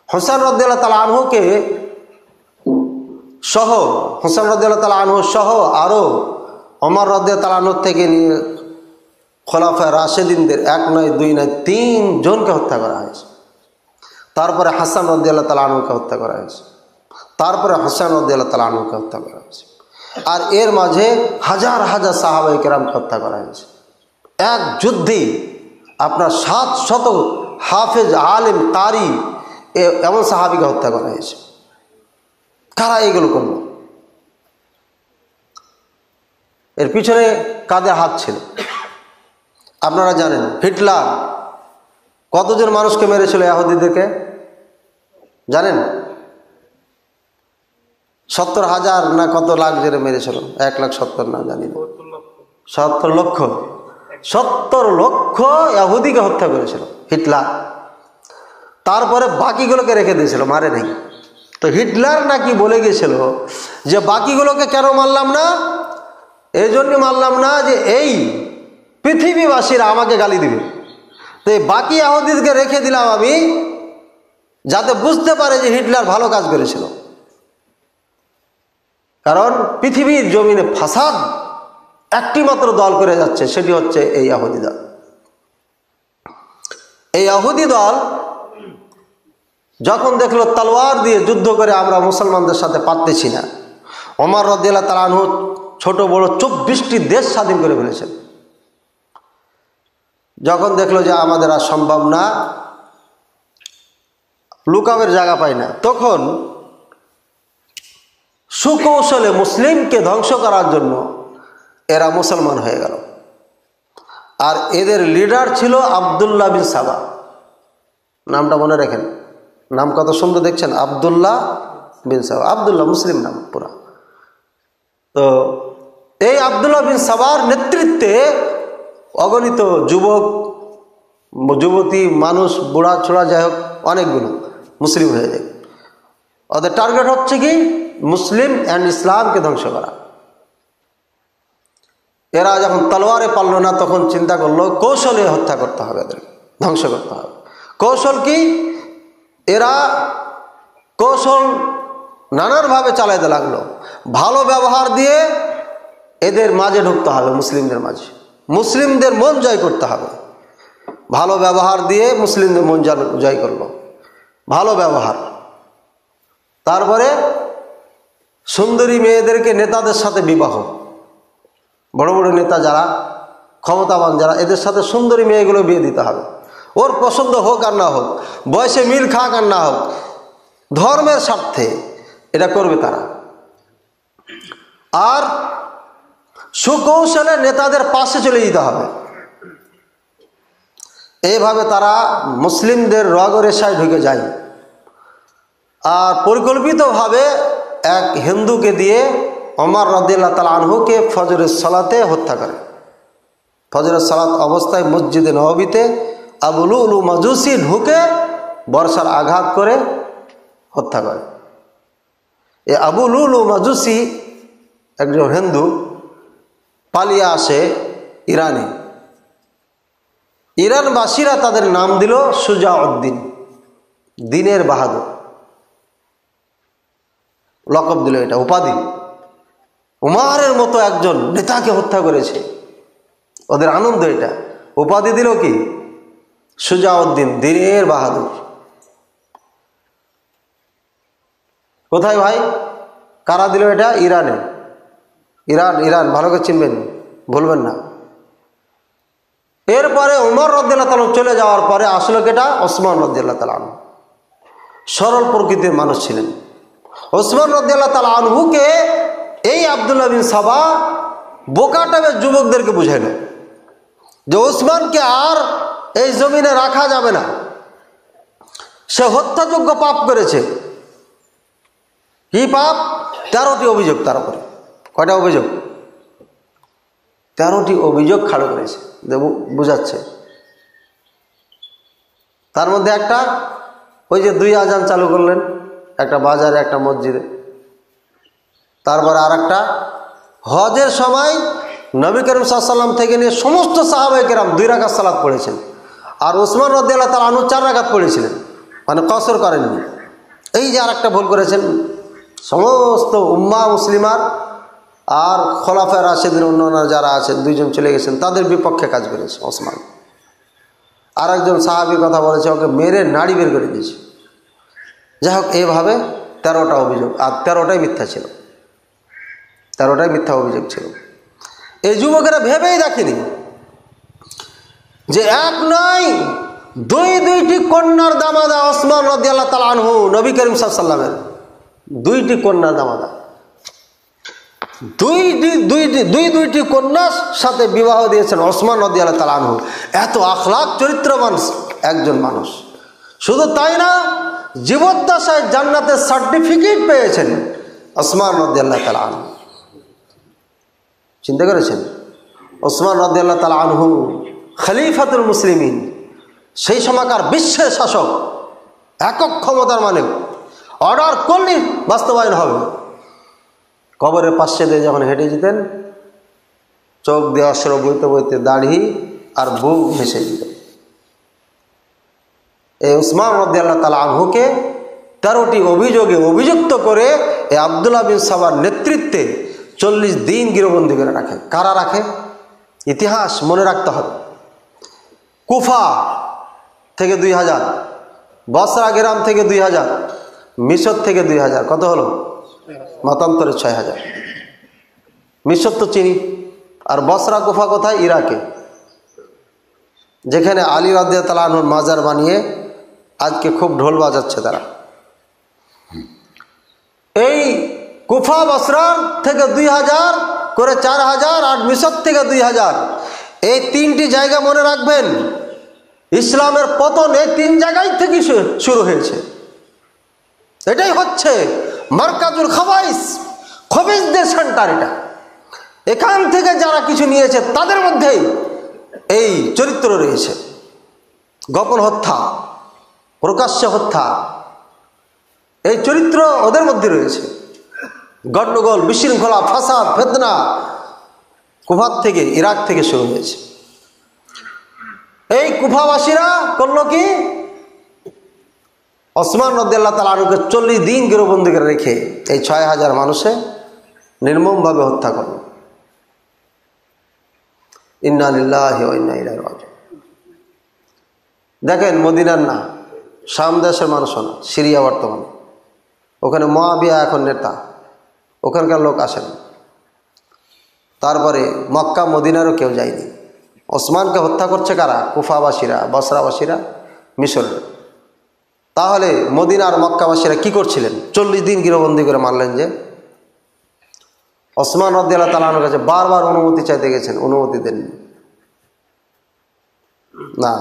হোসেন রাদিয়াল্লাহু তাআলা আনহুকে সহ, হোসেন রাদিয়াল্লাহু তাআলা আনহু সহ আরও ওমর রাদিয়াল্লাহু তাআলা আনহু থেকে নিয়ে খোলাফায়ে রাশেদিনদের 1 নয় 2 নয় 3 জনকে হত্যা করা হয়েছে। তারপরে হাসান রাদিয়াল্লাহু তাআলা আনহুকে হত্যা করা হয়েছে, তারপরে হোসেন রাদিয়াল্লাহু তাআলা আনহুকে হত্যা করা হয়েছে। আর এর মাঝে হাজার হাজার সাহাবায়ে কেরামকে হত্যা করা হয়েছে। এক যুদ্ধে আপনার 700 হাফেজ, আলেম, কারি এমন সাহাবীকে হত্যা করা হয়েছে। কারা এগুলো করল? এর পিছনে কাদের হাত ছিল? আপনারা জানেন হিটলার কতজন মানুষকে মেরেছিল ইহুদিদেরকে জানেন? 70,000 না কত লাখ জেরে মেরেছিল? 1,70,000 না, জানি না, 70 লক্ষ 70 লক্ষ ইহুদিকে হত্যা করেছিল হিটলার। তারপরে বাকিগুলোকে রেখে দিয়েছিল, মারে নাই। তো হিটলার নাকি বলে গেছিল যে বাকিগুলোকে কেন মারলাম না? এই জন্য মারলাম না যে এই পৃথিবীবাসীরা আমাকে গালি দিবে, তো এই বাকি ইহুদিদেরকে রেখে দিলাম আমি, যাতে বুঝতে পারে যে হিটলার ভালো কাজ করেছিল। কারণ পৃথিবীর জমিনে ফাসাদ একটি মাত্র দল করে যাচ্ছে, সেটি হচ্ছে এই ইহুদি দল। এই ইহুদি দল যখন দেখলো তলোয়ার দিয়ে যুদ্ধ করে আমরা মুসলমানদের সাথে পারতেছি না, ওমর রাদিয়াল্লাহু তাআলা আনহু ছোট বড় 24টি দেশ স্বাধীন করে ফেলেছেন। যখন দেখলো যে আমাদের আর সম্ভব না, লুকাবের জায়গা পায় না, তখন সুকৌশলে মুসলিমকে ধ্বংস করার জন্য এরা মুসলমান হয়ে গেল। আর এদের লিডার ছিল আব্দুল্লাহ বিন সাবা। নামটা মনে রাখেন, নাম কত সুন্দর দেখছেন, আব্দুল্লাহ বিন সাবা। আব্দুল্লাহ মুসলিম নাম পুরা। তো এই আব্দুল্লাহ বিন সাবার নেতৃত্বে অগণিত যুবক, যুবতী, মানুষ, বুড়া ছোড়া, যাই হোক অনেকগুলো মুসলিম হয়ে যায়। ওদের টার্গেট হচ্ছে কি? মুসলিম অ্যান্ড ইসলামকে ধ্বংস করা। এরা যখন তলোয়ারে পারল না, তখন চিন্তা করলো কৌশলে হত্যা করতে হবে, এদেরকে ধ্বংস করতে হবে। কৌশল কি? এরা কৌশল নানানভাবে চালাইতে লাগলো। ভালো ব্যবহার দিয়ে এদের মাঝে ঢুকতে হবে, মুসলিমদের মাঝে, মুসলিমদের মন জয় করতে হবে। ভালো ব্যবহার দিয়ে মুসলিমদের মন জয় করলো, ভালো ব্যবহার। তারপরে সুন্দরী মেয়েদেরকে নেতাদের সাথে বিবাহ, বড় বড় নেতা যারা, ক্ষমতাবান যারা, এদের সাথে সুন্দরী মেয়েগুলো বিয়ে দিতে হবে। ওর পছন্দ হোক আর না হোক, বয়সে মিল খাক আর না হোক, ধর্মের স্বার্থে এটা করবে তারা। আর সুকৌশলে নেতাদের পাশে চলে যেতে হবে। এইভাবে তারা মুসলিমদের রগরেশায় ঢুকে যায়। আর পরিকল্পিতভাবে এক হিন্দুকে দিয়ে ওমর রাদিয়াল্লাহু তাআলা আনহুকে ফজরের সালাতে হত্যা করে। ফজরের সালাত অবস্থায় মসজিদে নববীতে আবু লুলু মাজুসি ঢুকে বর্ষার আঘাত করে হত্যা করে। এই আবু লুলু মাজুসি একজন হিন্দু, পালিয়ে আসে ইরানে। ইরানবাসীরা তাদের নাম দিল সুজাউদ্দিন, দিনের বাহাদুর, লকব দিল, এটা উপাধি। উমারের মতো একজন নেতাকে হত্যা করেছে, ওদের আনন্দ এটা। উপাধি দিল কি? সুজাউদ্দিন, দিনের বাহাদুর। কোথায় ভাই? কারা দিল এটা? ইরানে। ইরান ভালো করে চিনবেন, ভুলবেন না। এরপরে ওমর রাদিয়াল্লাহু তাআলা চলে যাওয়ার পরে আসলে কেটা? ওসমান রাদিয়াল্লাহু তাআলা আনহু। সরল প্রকৃতির মানুষ ছিলেন। ওসমান রাদিয়াল্লাহু তাআলা আনহুকে এই আব্দুল্লাহ বিন সাবা বোকা টাইপের যুবকদেরকে বুঝাইল যে ওসমানকে আর এই জমিনে রাখা যাবে না, সে হত্যাযোগ্য পাপ করেছে। কি পাপ? 13টি অভিযোগ তার উপরে। কয়টা অভিযোগ? 13টি অভিযোগ খাড়ো করেছে, বুঝাচ্ছে। তার মধ্যে একটা, ওই যে 2 আজান চালু করলেন, একটা বাজারে একটা মসজিদে। তারপরে আর একটা, হজের সময় নবী করিম সাল্লাল্লাহু আলাইহি ওয়াসাল্লাম থেকে নিয়ে সমস্ত সাহাবায়ে কেরাম 2 রাকাত সালাত পড়েছেন, আর ওসমান রাদিয়াল্লাহু তাআলা আনহু 4 রাকাত পড়েছিলেন, মানে কসর করেননি। এই যে আর একটা ভুল করেছেন, সমস্ত উম্মাহ মুসলিমার আর খোলাফায়ে রাশিদিন অন্যান্য যারা আছেন, দুইজন চলে গেছেন, তাদের বিপক্ষে কাজ করেছে ওসমান। আর একজন সাহাবীর কথা বলেছে, ওকে মেরে নাড়ি বের করে দিয়েছে। যাই হোক, এইভাবে 13টা অভিযোগ, আর 13টাই মিথ্যা ছিল, 13টাই মিথ্যা অভিযোগ ছিল। এই যুবকেরা ভেবেই দেখেনি যে এক নয় দুইটি কন্যার দামাদা ওসমান রাদিয়াল্লাহু তাআলা আনহু, নবী করিম সাল্লাল্লাহু আলাইহি ওয়াসাল্লামের দুইটি কন্যার দামাদা, দুইটি কন্যার সাথে বিবাহ দিয়েছেন ওসমান রাদিয়াল্লাহু তাআলা আনহু। এত আখলাক চরিত্রবান একজন মানুষ। শুধু তাই না, জীবদ্দশায় জান্নাতের সার্টিফিকেট পেয়েছেন ওসমান রাদিয়াল্লাহু তাআলা আনহু। চিন্তা করেছেন, ওসমান রাদিয়াল্লাহু তাআলা আনহু খলিফাতুল মুসলিমিন, সেই সময়কার বিশ্বের শাসক, একক ক্ষমতার মালিক, অর্ডার করলে বাস্তবায়ন হবে। কবরের পাশে দিয়ে যখন হেঁটে যেতেন, চোখ দিয়ে অশ্রু বইতে বইতে দাড়ি আর বুক ভেসে যেত। এই ওসমান রাদিয়াল্লাহু তাআলা আনহুকে 13টি অভিযোগে অভিযুক্ত করে এই আব্দুল্লাহ বিন সাবার নেতৃত্বে 40 দিন গৃহবন্দী করে রাখে। কারা রাখে? ইতিহাস মনে রাখতে হবে। কুফা থেকে 2000, বসরা গ্রাম থেকে 2000, মিশর থেকে 2000, কত হলো? মতান্তরে 6000। মিশর তো চিনি, আর বসরা কুফা কোথায়? ইরাকে, যেখানে আলী রাদিয়াল্লাহু তাআলা আনহুর মাজার বানিয়ে আজকে খুব ঢোল বাজাচ্ছে তারা। এই কুফা বসরা থেকে 2000 করে 4000, আর মিশর থেকে 2000। এই 3টি জায়গা মনে রাখবেন, ইসলামের পতন এই 3 জায়গায় থেকে শুরু হয়েছে। এটাই হচ্ছে মারকাজুল খাবাইস, খবিসদের সেন্টার। এটা এখান থেকে যারা কিছু নিয়েছে তাদের মধ্যেই এই চরিত্র রয়েছে। গোপন হত্যা, প্রকাশ্য হত্যা, এই চরিত্র ওদের মধ্যে রয়েছে। গন্ডগোল, বিশৃঙ্খলা, ফাসাদ, ফিতনা কুফা থেকে, ইরাক থেকে শুরু হয়েছে। এই কুফাবাসীরা করলো কি? ওসমান রাদিয়াল্লাহু তাআলা আনহুকে 40 দিন গৃহবন্দী করে রেখে এই 6000 মানুষে নির্মমভাবে হত্যা করল। ইন্না লিল্লাহি ওয়া ইন্না ইলাইহি রাজিউন। দেখেন, মদিনার না, শাম দেশের মানুষও না, সিরিয়া বর্তমানে, ওখানে মুআবিয়া এখন নেতা, ওখানকার লোক আসেন। তারপরে মক্কা মদিনারও কেউ যায়নি। ওসমানকে হত্যা করছে কারা? কুফাবাসীরা, বসরাবাসীরা, মিশরের। তাহলে মদিনার মক্কাবাসীরা কি করছিলেন? 40 দিন গৃহবন্দী করে মানলেন যে। ওসমান রাদিয়াল্লাহু তাআলা আনহুর কাছে বারবার অনুমতি চাইতে গেছেন, অনুমতি দেননি। না,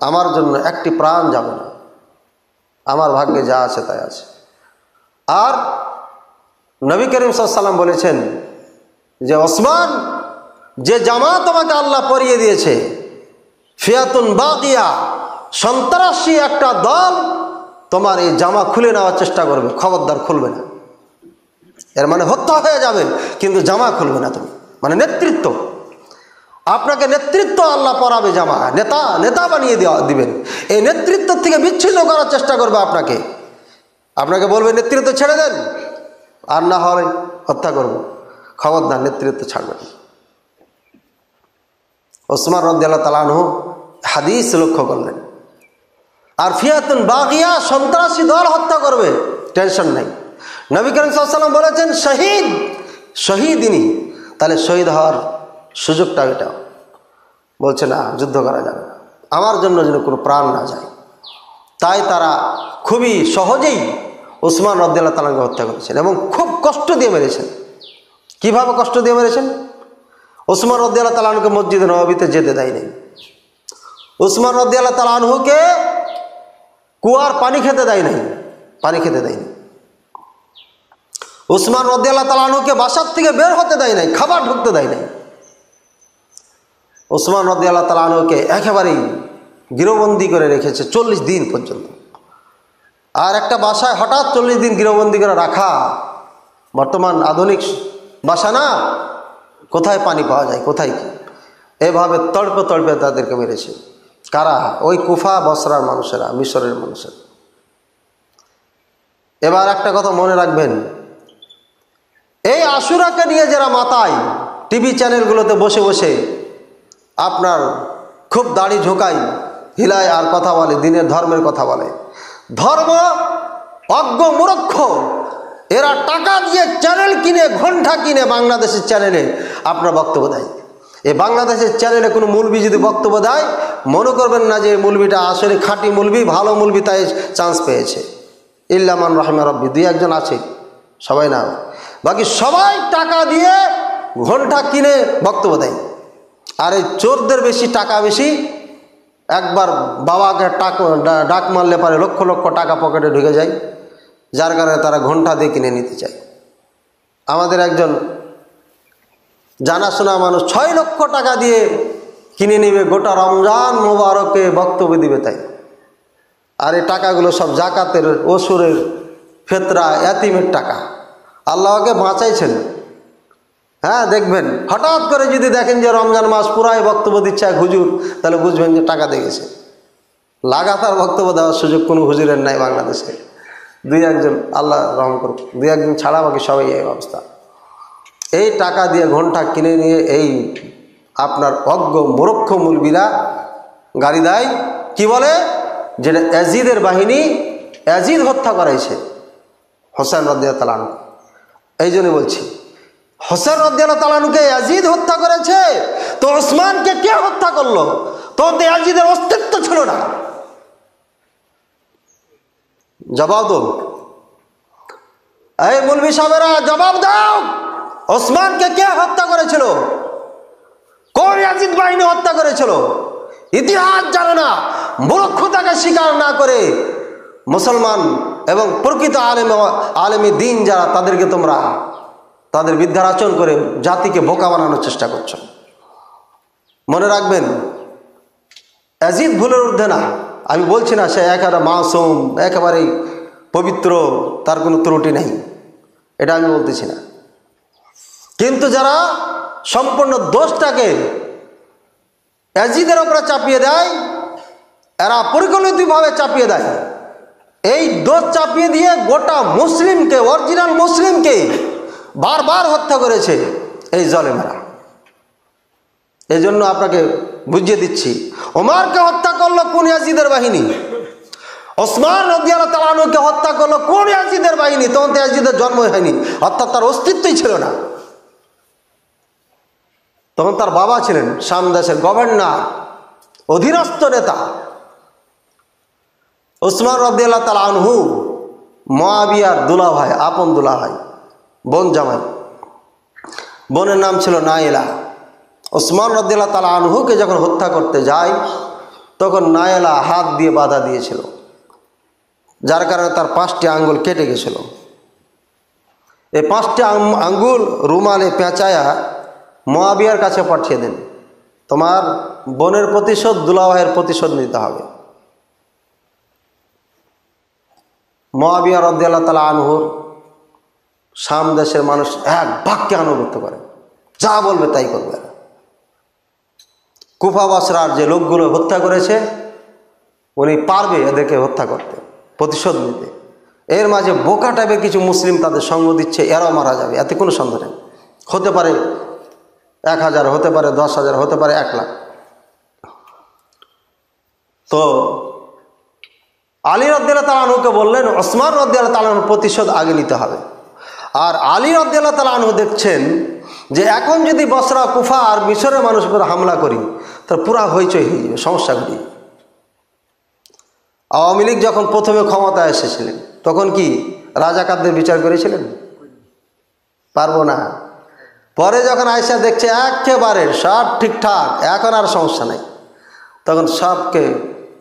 আমার জন্য একটি প্রাণ যাবে না, আমার ভাগ্যে যা আছে তাই আছে। আর নবী করিম সাল্লাল্লাহু আলাইহি ওয়াসাল্লাম বলেছেন যে ওসমান, যে জামা তোমাকে আল্লাহ পরিয়ে দিয়েছে, ফিয়াতুন বাকিয়া, সন্ত্রাসী একটা দল তোমার এই জামা খুলে নেওয়ার চেষ্টা করবে, খবরদার খুলবে না। এর মানে হত্যা হয়ে যাবে, কিন্তু জামা খুলবে না তুমি। মানে নেতৃত্ব, আপনাকে নেতৃত্ব আল্লাহ পরাবে, জামা নেতা বানিয়ে দিবেন। এই নেতৃত্ব থেকে বিচ্ছিন্ন করার চেষ্টা করবে আপনাকে বলবে নেতৃত্ব ছেড়ে দেন, আর না হয় হত্যা করব, খবরদার নেতৃত্ব ছাড়বেন। ওসমান রাদিয়াল্লাহু তাআলা আনহু হাদিস লক্ষ্য করলেন। আর ফিয়াতুন বাগিয়া, সন্ত্রাসী দল হত্যা করবে, টেনশন নাই। নবী করিম সাল্লাল্লাহু আলাইহি ওয়াসাল্লাম বলেছেন শহীদ ইনি, তাহলে শহীদ হওয়ার সুযোগটা এটা। বলছে না, যুদ্ধ করা যাবে না, আমার জন্য যেন কোনো প্রাণ না যায়। তাই তারা খুবই সহজেই ওসমান রাদিয়াল্লাহু তাআলাকে হত্যা করেছেন, এবং খুব কষ্ট দিয়ে মেরেছেন। কিভাবে কষ্ট দিয়ে মেরেছেন? ওসমান রাদিয়াল্লাহু তাআলা আনহুকে মসজিদে নববীতে যেতে দেয়নি। ওসমান রাদিয়াল্লাহু তাআলা আনহুকে কুয়ার পানি খেতে দেয়নি। ওসমান রাদিয়াল্লাহু তাআলা আনহুকে বাসার থেকে বের হতে দেয় নাই, খাবার ঢুকতে দেয় নাই। ওসমান রাদিয়াল্লাহু তাআলা আনহুকে একেবারেই গৃহবন্দী করে রেখেছে 40 দিন পর্যন্ত। আর একটা বাসায় হঠাৎ 40 দিন গৃহবন্দী করে রাখা, বর্তমান আধুনিক বাসা না, কোথায় পানি পাওয়া যায়, কোথায় কি, এভাবে তড়পে তাদেরকে মেরেছে। কারা? ওই কুফা বসরার মানুষেরা, মিশরের মানুষেরা। এবার একটা কথা মনে রাখবেন, এই আশুরাকে নিয়ে যারা মাতায় টিভি চ্যানেলগুলোতে বসে বসে আপনার খুব দাড়ি ঝোঁকায়, হিলায় আর কথা বলে, দিনের ধর্মের কথা বলে, ধর্ম অজ্ঞ মূর্খ এরা টাকা দিয়ে চ্যানেল কিনে, ঘণ্টা কিনে বাংলাদেশের চ্যানেলে আপনার বক্তব্য দেয়। এই বাংলাদেশের চ্যানেলে কোনো মৌলবি যদি বক্তব্য দেয়, মনে করবেন না যে মৌলবিটা আসলে খাঁটি মৌলবি, ভালো মৌলবি, তাই চান্স পেয়েছে। ইল্লামান রহমা রব্বি, দুই একজন আছে, সবাই না, বাকি সবাই টাকা দিয়ে ঘণ্টা কিনে বক্তব্য দেয়। আর এই চোরদের বেশি টাকা বেশি, একবার বাবাকে ডাক মারলে পারে লক্ষ লক্ষ টাকা পকেটে ঢুকে যায়, যার কারণে তারা ঘণ্টা দিয়ে কিনে নিতে চায়। আমাদের একজন জানাশোনা মানুষ 6 লক্ষ টাকা দিয়ে কিনে নেবে, গোটা রমজান মোবারকে বক্তব্য দিবে তাই। আর এই টাকাগুলো সব জাকাতের, ওসুরের, ফেতরা, এতিমের টাকা। আল্লাহকে বাঁচাইছেন। হ্যাঁ, দেখবেন হঠাৎ করে যদি দেখেন যে রমজান মাস পুরাই বক্তব্য দিচ্ছে এক হুজুর, তাহলে বুঝবেন যে টাকা দেখেছে। লাগাতার বক্তব্য দেওয়ার সুযোগ কোনো হুজুরের নাই বাংলাদেশে, দুই একজন, আল্লাহ রহম করুক, দুই একজন ছাড়া বাকি সবাই এই অবস্থা। এই টাকা দিয়ে ঘণ্টা কিনে নিয়ে এই আপনার অজ্ঞ মূর্খ মৌলবীরা গালি দেয়। কি বলে? যেটা ইয়াজিদের বাহিনী, ইয়াজিদ হত্যা করাইছে হোসেন রাদিয়াল্লাহু তাআলা আনহু। এই জন্য বলছি, হোসেন রাদিয়াল্লাহু তাআলা আনহুকে ইয়াজিদ হত্যা করেছে, তো ওসমানকে কে হত্যা করলো? তখন তো ইয়াজিদের অস্তিত্ব ছিল না। জবাব দাও, এই মৌলবী সাহেবেরা জবাব দাও, ওসমানকে কে হত্যা করেছিল? কোন ইয়াজিদ বাহিনী হত্যা করেছিল? ইতিহাস জানে না, মূর্খতাকে স্বীকার না করে মুসলমান এবং প্রকৃত আলেমী দিন যারা, তাদেরকে তোমরা তাদের বিদ্যার আচরণ করে জাতিকে বোকা বানানোর চেষ্টা করছো। মনে রাখবেন, ইয়াজিদ ভুলের ঊর্ধ্বে না। আমি বলছি না সে একেবারে মাসুম, একেবারেই পবিত্র, তার কোনো ত্রুটি নেই, এটা আমি বলতেছি না। কিন্তু যারা সম্পূর্ণ দোষটাকে ইয়াজিদের উপরে চাপিয়ে দেয়, এরা পরিকল্পিতভাবে চাপিয়ে দেয়। এই দোষ চাপিয়ে দিয়ে গোটা মুসলিমকে, অরিজিনাল মুসলিমকে বারবার হত্যা করেছে এই জালেমেরা। এই জন্য আপনাকে বুঝিয়ে দিচ্ছি, ওমরকে হত্যা করলো কোন ইয়াজিদের বাহিনী? ওসমান রাদিয়াল্লাহু তাআলা আনহুকে হত্যা করলো কোন ইয়াজিদের বাহিনী? তখন তো ইয়াজিদের জন্মই হয়নি, অর্থাৎ তার অস্তিত্বই ছিল না। তখন তার বাবা ছিলেন শাম দেশের গভর্নর, অধীনস্থ নেতা। ওসমান রাদিয়াল্লাহু তাআলা আনহু মুআবিয়ার দুলাভাই, আপন দুলাভাই, বোন জামাই। বোনের নাম ছিল নায়েলা। ওসমান রাদিয়াল্লাহু তাআলা আনহুকে যখন হত্যা করতে যায়, তখন নায়েলা হাত দিয়ে বাধা দিয়েছিল, যার কারণে তার 5টি আঙ্গুল কেটে গেছিল। এই 5টি আঙ্গুল রুমালে পেঁচায়া মুআবিয়ার কাছে পাঠিয়ে দেন, তোমার বোনের প্রতিশোধ, দুলাভাইয়ের প্রতিশোধ নিতে হবে। মুআবিয়া রাদিয়াল্লাহু তাআলা আনহুর শাম দেশের মানুষ এক বাক্যে আনুগত্য করে, যা বলবে তাই করবে। কুফা বসরার যে লোকগুলো হত্যা করেছে, উনি পারবে এদেরকে হত্যা করতে, প্রতিশোধ নিতে। এর মাঝে বোকা টাইপের কিছু মুসলিম তাদের সঙ্গ দিচ্ছে, এরাও মারা যাবে, এতে কোনো সন্দেহ নেই। হতে পারে 1000, হতে পারে 10,000, হতে পারে 1 লাখ। তো আলী রাদিয়াল্লাহু তাআলা আনহুকে বললেন, ওসমান রাদিয়াল্লাহু তাআলা আনহুর প্রতিশোধ আগে নিতে হবে। আর আলী রাদিয়াল্লাহু তাআলা আনহু দেখছেন যে এখন যদি বসরা, কুফা আর মিশরের মানুষের উপর হামলা করি, তার পুরা হইচই হয়ে যাবে, সমস্যা ঘটিয়ে। আওয়ামী লীগ যখন প্রথমে ক্ষমতায় এসেছিলেন, তখন কি রাজাকারদের বিচার করেছিলেন? পারবো না। পরে যখন আয়সা দেখছে একেবারে সব ঠিকঠাক, এখন আর সমস্যা নাই, তখন সবকে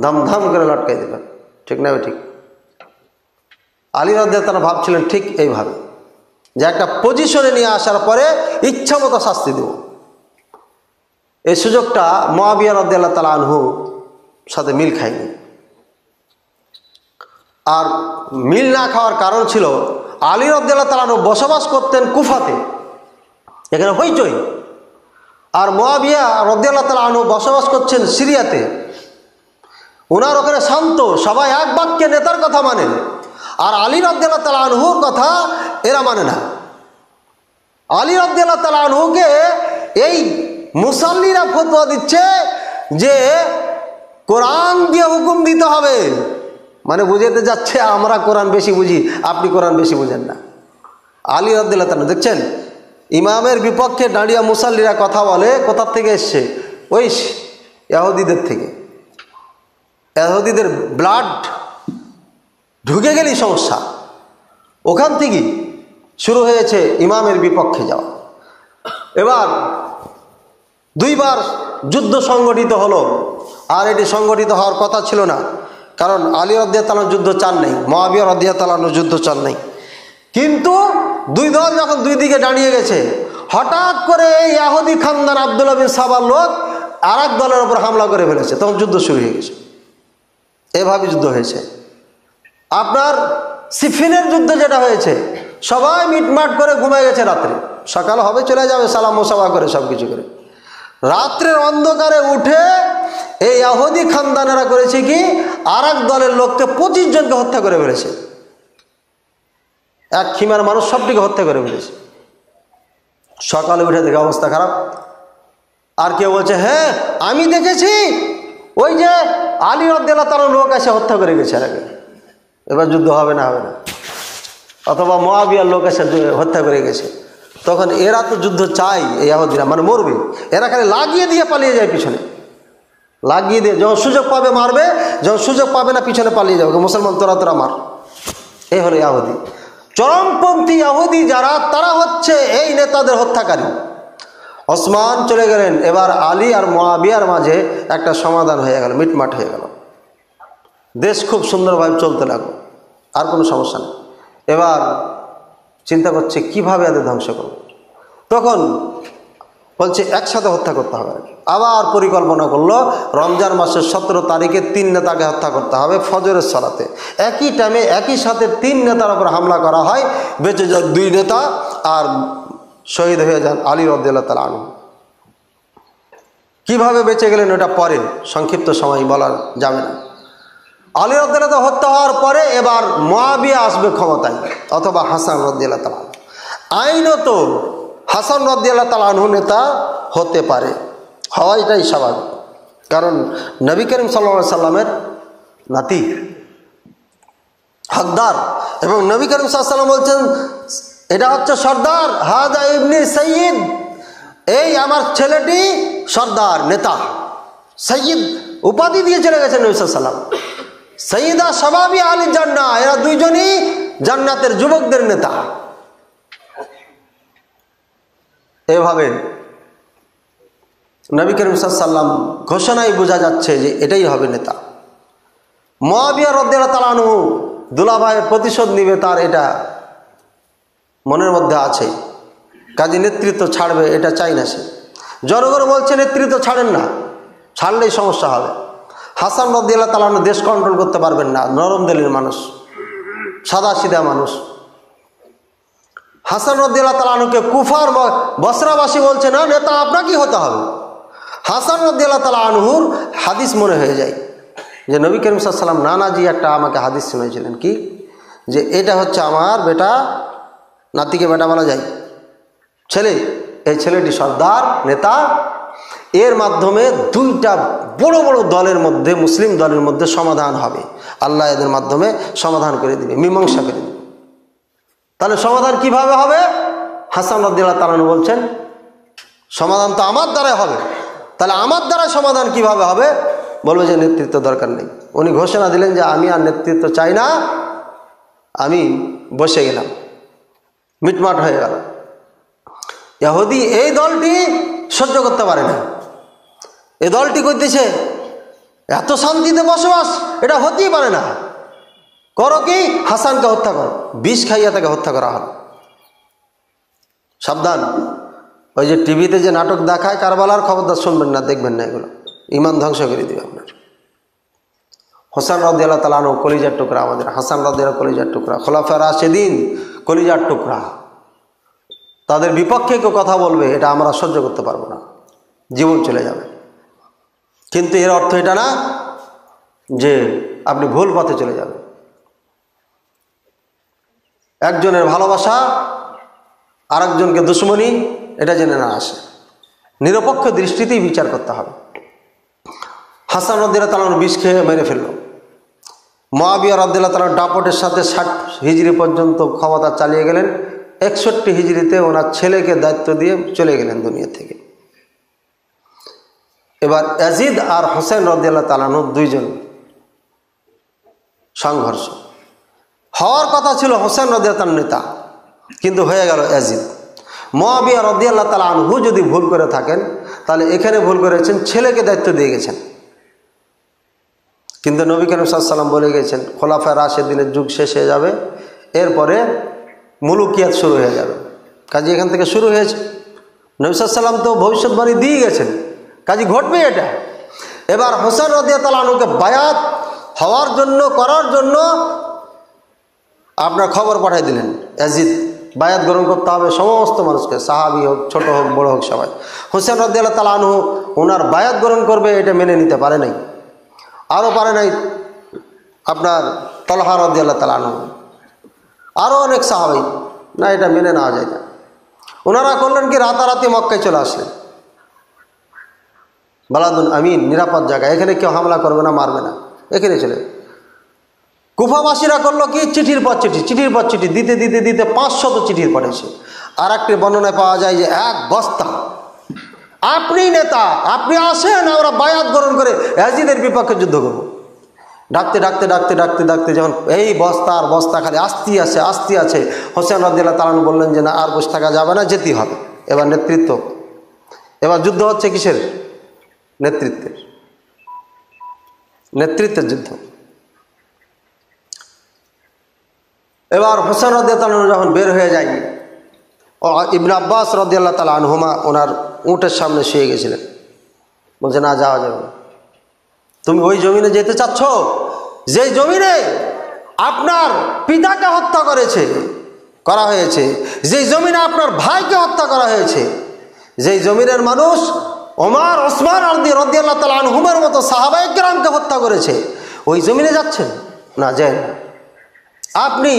ধমধম করে লটকাই দেবেন। ঠিক না? ঠিক। আলী রাদিয়াল্লাহু তাআলা ভাবছিলেন ঠিক এইভাবে, যে একটা পজিশনে নিয়ে আসার পরে ইচ্ছা মতো শাস্তি দেব। এই সুযোগটা মুআবিয়া রাদিয়াল্লাহু তাআলা আনহু সাথে মিল খায়নি। আর মিল না খাওয়ার কারণ ছিল, আলী রাদিয়াল্লাহু তাআলা আনহু বসবাস করতেন কুফাতে, এখানে হইচই। আর মুআবিয়া রাদিয়াল্লাহু তাআলা আনহু বসবাস করছেন সিরিয়াতে। ওনার ওখানে শান্ত, সবাই এক বাক্যে নেতার কথা মানেন। আর আলী রাদিয়াল্লাহু তাআলা আনহুর কথা এরা মানে না। আলী রাদিয়াল্লাহু তাআলা আনহুকে এই মুসাল্লিরা ফতোয়া দিচ্ছে যে কোরআন দিয়ে হুকুম দিতে হবে, মানে বুঝাতে যাচ্ছে আমরা কোরআন বেশি বুঝি, আপনি কোরআন বেশি বুঝেন না। আলী রাদিয়াল্লাহু তাআলা দেখছেন ইমামের বিপক্ষে দাঁড়িয়ে মুসাল্লিরা কথা বলে, কোথা থেকে এসছে? ওই ইহুদিদের থেকে। ইহুদিদের ব্লাড ঢুকে গেলেই সমস্যা, ওখান থেকেই শুরু হয়েছে ইমামের বিপক্ষে যাওয়া। এবার দুইবার যুদ্ধ সংগঠিত হলো, আর এটি সংগঠিত হওয়ার কথা ছিল না, কারণ আলী রাদিয়াল্লাহু তাআলা যুদ্ধ চান নাই, মুআবিয়া রাদিয়াল্লাহু তাআলা যুদ্ধ চান নাই। কিন্তু দুই দল যখন দুই দিকে দাঁড়িয়ে গেছে, হঠাৎ করে এই ইহুদি খানদান আব্দুল্লাহ বিন সাবার লোক আর এক দলের ওপর হামলা করে ফেলেছে, তখন যুদ্ধ শুরু হয়ে গেছে। এভাবে যুদ্ধ হয়েছে। আপনার সিফিনের যুদ্ধ যেটা হয়েছে, সবাই মিটমাট করে ঘুমিয়ে গেছে রাত্রে, সকাল হবে চলে যাবে সালাম মোসাফা করে সব কিছু করে। রাত্রের অন্ধকারে উঠে এই ইহুদি খানদানেরা করেছে কি, আর এক দলের লোককে 25 জনকে হত্যা করে ফেলেছে। এক খিমার মানুষ সবটিকে হত্যা করে ফেলেছে। সকালে উঠে দেখে অবস্থা খারাপ। আর কেউ বলছে হ্যাঁ আমি দেখেছি, ওই যে আলী রাদিয়াল্লাহু তাআলার লোক এসে হত্যা করে গেছে আগে, এবার যুদ্ধ হবে না হবে না। অথবা মুআবিয়ার লোক এসে হত্যা করে গেছে। তখন এরা তো যুদ্ধ চাই, এই ইহুদিরা মানে মরবে, এরা খালি লাগিয়ে দিয়ে পালিয়ে যায় পিছনে, লাগিয়ে দিয়ে যখন সুযোগ পাবে মারবে, যখন সুযোগ পাবে না পিছনে পালিয়ে যাবে, মুসলমান তোরা মার। এই হলো ইহুদি। চরমপন্থী ইহুদি যারা, তারা হচ্ছে এই নেতাদের হত্যাকারী। ওসমান চলে গেলেন, এবার আলী আর মুআবিয়ার মাঝে একটা সমাধান হয়ে গেল, মিটমাট হয়ে গেল, দেশ খুব সুন্দরভাবে চলতে লাগলো, আর কোনো সমস্যা নেই। এবার চিন্তা করছে কিভাবে এদের ধ্বংস করব। তখন বলছে একসাথে হত্যা করতে হবে। আবার পরিকল্পনা করলো, রমজান মাসের 17 তারিখে 3 নেতাকে হত্যা করতে হবে ফজরের সালাতে। একই টাইমে একই সাথে 3 নেতার উপর হামলা করা হয়, বেঁচে যান 2 নেতা আর শহীদ হয়ে যান আলী রাদিয়াল্লাহু তাআলা আনহু। কীভাবে বেঁচে গেলেন ওটা পরে, সংক্ষিপ্ত সময় বলা যাবে না। আলী রাদিয়াল্লাহু তাআলা হত্যা হওয়ার পরে এবার মুআবিয়া আসবে ক্ষমতায়, অথবা হাসান রাদিয়াল্লাহু তাআলা। আইনত হাসান রাদিয়াল্লাহু তাআলা আনহু নেতা হতে পারে, হওয়া এটাই স্বাভাবিক, কারণ নবী করিম সাল্লাল্লাহু আলাইহি সাল্লামের নাতি, হকদার। এবং নবী করিম সাল্লাল্লাহু আলাইহি সাল্লাম বলছেন এটা হচ্ছে সর্দার, হাযা ইবনি সাইয়্যিদ, এই আমার ছেলেটি সর্দার, নেতা, সাইয়্যিদ উপাধি দিয়ে চলে গেছেন নবী সাল্লাল্লাহু আলাইহি সাল্লাম। সাইয়্যিদা শাবাবি আহলিল জান্নাহ, এরা দুইজনই জান্নাতের যুবকদের নেতা। এভাবে নবী করিম সাল্লাল্লাহু আলাইহি সাল্লাম ঘোষণায় বোঝা যাচ্ছে যে এটাই হবে নেতা। মুআবিয়া রাদিয়াল্লাহু তাআলা আনহু দুলাভাইয়ের প্রতিশোধ নিবে, তার এটা মনের মধ্যে আছে, কাজে নেতৃত্ব ছাড়বে এটা চাই না সে। জনগণ বলছে নেতৃত্ব ছাড়েন না, ছাড়লেই সমস্যা হবে। হাসান রাদিয়াল্লাহু তাআলা আনহু দেশ কন্ট্রোল করতে পারবেন না, নরম দিলের মানুষ, সাদা সিধা মানুষ। হাসান রাদিয়াল্লাহু তাআলা আনহুকে কুফার বসরাবাসী বলছে না নেতা আপনাকেই হতে হবে। হাসান রাদিয়াল্লাহু তাআলা আনহুর হাদিস মনে হয়ে যায় যে নবী করিম সাল্লাল্লাহু আলাইহি ওয়াসাল্লাম নানাজি একটা আমাকে হাদিস শুনেছিলেন, কি যে এটা হচ্ছে আমার বেটা, নাতিকে বেটা বলা যায়, ছেলে, এই ছেলেটি সর্দার, নেতা। এর মাধ্যমে 2টা বড় বড় দলের মধ্যে, মুসলিম দলের মধ্যে সমাধান হবে, আল্লাহ এদের মাধ্যমে সমাধান করে দিবে, মীমাংসা করে দিবে। তাহলে সমাধান কিভাবে হবে? হাসান রাদিয়াল্লাহু তাআলা আনহু বলছেন সমাধান তো আমার দ্বারাই হবে। তাহলে আমার দ্বারা সমাধান কিভাবে হবে? বলবে যে নেতৃত্ব দরকার নেই। উনি ঘোষণা দিলেন যে আমি আর নেতৃত্ব চাই না, আমি বসে গেলাম, মিটমাট হয়ে গেল। ইহুদি এই দলটি সহ্য করতে পারে না, এই দলটি করতেছে এত শান্তিতে বসবাস, এটা হতেই পারে না, করো কি হাসানকে হত্যা করো, বিষ খাইয়া তাকে হত্যা করা হল। সাবধান, ওই যে টিভিতে যে নাটক দেখায় কারবালার, খবরদার শুনবেন না, দেখবেন না, এগুলো ইমান ধ্বংস করে দিবে আপনার। হোসেন রাদিয়াল্লাহু তাআলা আনহু কলিজার টুকরা, আমাদের হাসান রাদিয়াল্লাহু কলিজার টুকরা, খোলাফায়ে রাশিদিন কলিজার টুকরা। তাদের বিপক্ষে কেউ কথা বলবে এটা আমরা সহ্য করতে পারবো না, জীবন চলে যাবে। কিন্তু এর অর্থ এটা না যে আপনি ভুল পথে চলে যাবেন। একজনের ভালোবাসা আর একজনকে দুশ্মনী, এটা জেনে না আসে। নিরপেক্ষ দৃষ্টিতেই বিচার করতে হবে। হাসান রাদিয়াল্লাহু তাআলা বিষ খেয়ে মেরে ফেলল। মুআবিয়া রাদিয়াল্লাহু তাআলা দাপটের সাথে 60 হিজরি পর্যন্ত ক্ষমতা চালিয়ে গেলেন। 61 হিজরিতে ওনার ছেলেকে দায়িত্ব দিয়ে চলে গেলেন দুনিয়া থেকে। এবার ইয়াজিদ আর হোসেন রাদিয়াল্লাহু তাআলা দুইজন সংঘর্ষ হওয়ার কথা ছিল। হোসেন রাদিয়াল্লাহু তাআলার নেতা, কিন্তু হয়ে গেল ইয়াজিদ। মুআবিয়া রাদিয়াল্লাহু তাআলা আনহু যদি ভুল করে থাকেন তাহলে এখানে ভুল করেছেন, ছেলেকে দায়িত্ব দিয়ে গেছেন। কিন্তু নবী করিম সাল্লাল্লাহু আলাইহি ওয়াসাল্লাম বলে গেছেন খোলাফায়ে রাশিদিনের যুগ শেষ হয়ে যাবে, এরপরে মুলুকিয়াত শুরু হয়ে যাবে। কাজে এখান থেকে শুরু হয়েছে। নবী সাল্লাল্লাহু আলাইহি ওয়াসাল্লাম তো ভবিষ্যৎবাণী দিয়ে গেছেন, কাজে ঘটবে এটা। এবার হোসেন রাদিয়াল্লাহু তাআলা আনহুকে বায়াত হওয়ার জন্য করার জন্য আপনার খবর পাঠিয়ে দিলেন ইয়াজিদ, বায়াত গ্রহণ করতে হবে সমস্ত মানুষকে, সাহাবী হোক, ছোট হোক, বড় হোক, সবাই। হোসেন রাদিয়াল্লাহু তাআলা আনহু ওনার বায়াত গ্রহণ করবে এটা মেনে নিতে পারে নাই। আরও পারে নাই আপনার তলহা রাদিয়াল্লাহু তাআলা আনহু, আরও অনেক সাহাবী, না এটা মেনে নেওয়া যায় না। ওনারা করলেন কি, রাতারাতি মক্কায় চলে আসলেন। বালাদুন আমিন, নিরাপদ জায়গা, এখানে কেউ হামলা করবে না, মারবে না, এখানে চলে। কুফাবাসীরা করলো কি, চিঠির পর চিঠি, চিঠির পর চিঠি দিতে দিতে দিতে 500 চিঠির পড়েছে। আর একটি বর্ণনায় পাওয়া যায় যে 1 বস্তা, আপনি নেতা, আপনি আসেন, আমরা বায়াত গ্রহণ করে ইয়াজিদের বিপক্ষে যুদ্ধ করব। ডাকতে ডাকতে ডাকতে ডাকতে ডাকতে যখন এই বস্তা আর বস্তা খালি আসতে আছে, হোসেন রাদিয়াল্লাহু তাআলা বললেন যে না, আর বসে থাকা যাবে না, যেতেই হবে। এবার নেতৃত্ব, এবার যুদ্ধ হচ্ছে কিসের? নেতৃত্বের যুদ্ধ। এবার হোসেন রাদিয়াল্লাহু তাআলা যখন বের হয়ে যায়, ইবনে আব্বাস রাদিয়াল্লাহু তাআলা আনহুমা ওনার উটের সামনে শুয়ে গেছিলেন। বলছে না, যাওয়া যাবে না। তুমি ওই জমিনে যেতে চাচ্ছ যে জমিনে আপনার পিতাকে হত্যা করা হয়েছে, যে জমিনে আপনার ভাইকে হত্যা করা হয়েছে, যেই জমিনের মানুষ ওমর, ওসমান রাদিয়াল্লাহু তাআলা আনহুমের মতো সাহাবায়ে কেরামকে হত্যা করেছে, ওই জমিনে যাচ্ছেন না, যান না। আপনি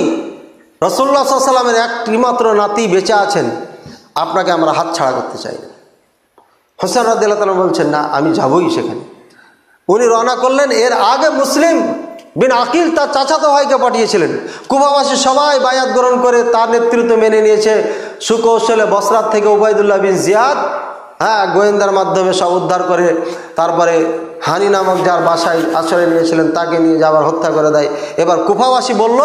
রাসূলুল্লাহ সাল্লাল্লাহু আলাইহি ওয়াসাল্লামের একটি মাত্র নাতি বেঁচে আছেন, আপনাকে আমরা হাতছাড়া করতে চাই না। হোসেন রাদিয়াল্লাহু তাআলা বলছেন না, আমি যাবই সেখানে। উনি রওনা করলেন। এর আগে মুসলিম বিন আকিল তার চাচাতো ভাইকে পাঠিয়েছিলেন। কুফাবাসী সবাই বায়াত গ্রহণ করে তার নেতৃত্ব মেনে নিয়েছে। সুকৌশলে বসরাত থেকে উবাইদুল্লাহ বিন জিয়াদ গোয়েন্দার মাধ্যমে সব উদ্ধার করে তারপরে হানি নামক যার বাসায় আশ্রয় নিয়েছিলেন তাকে নিয়ে যাবার হত্যা করে দেয়। এবার কুফাবাসী বলল,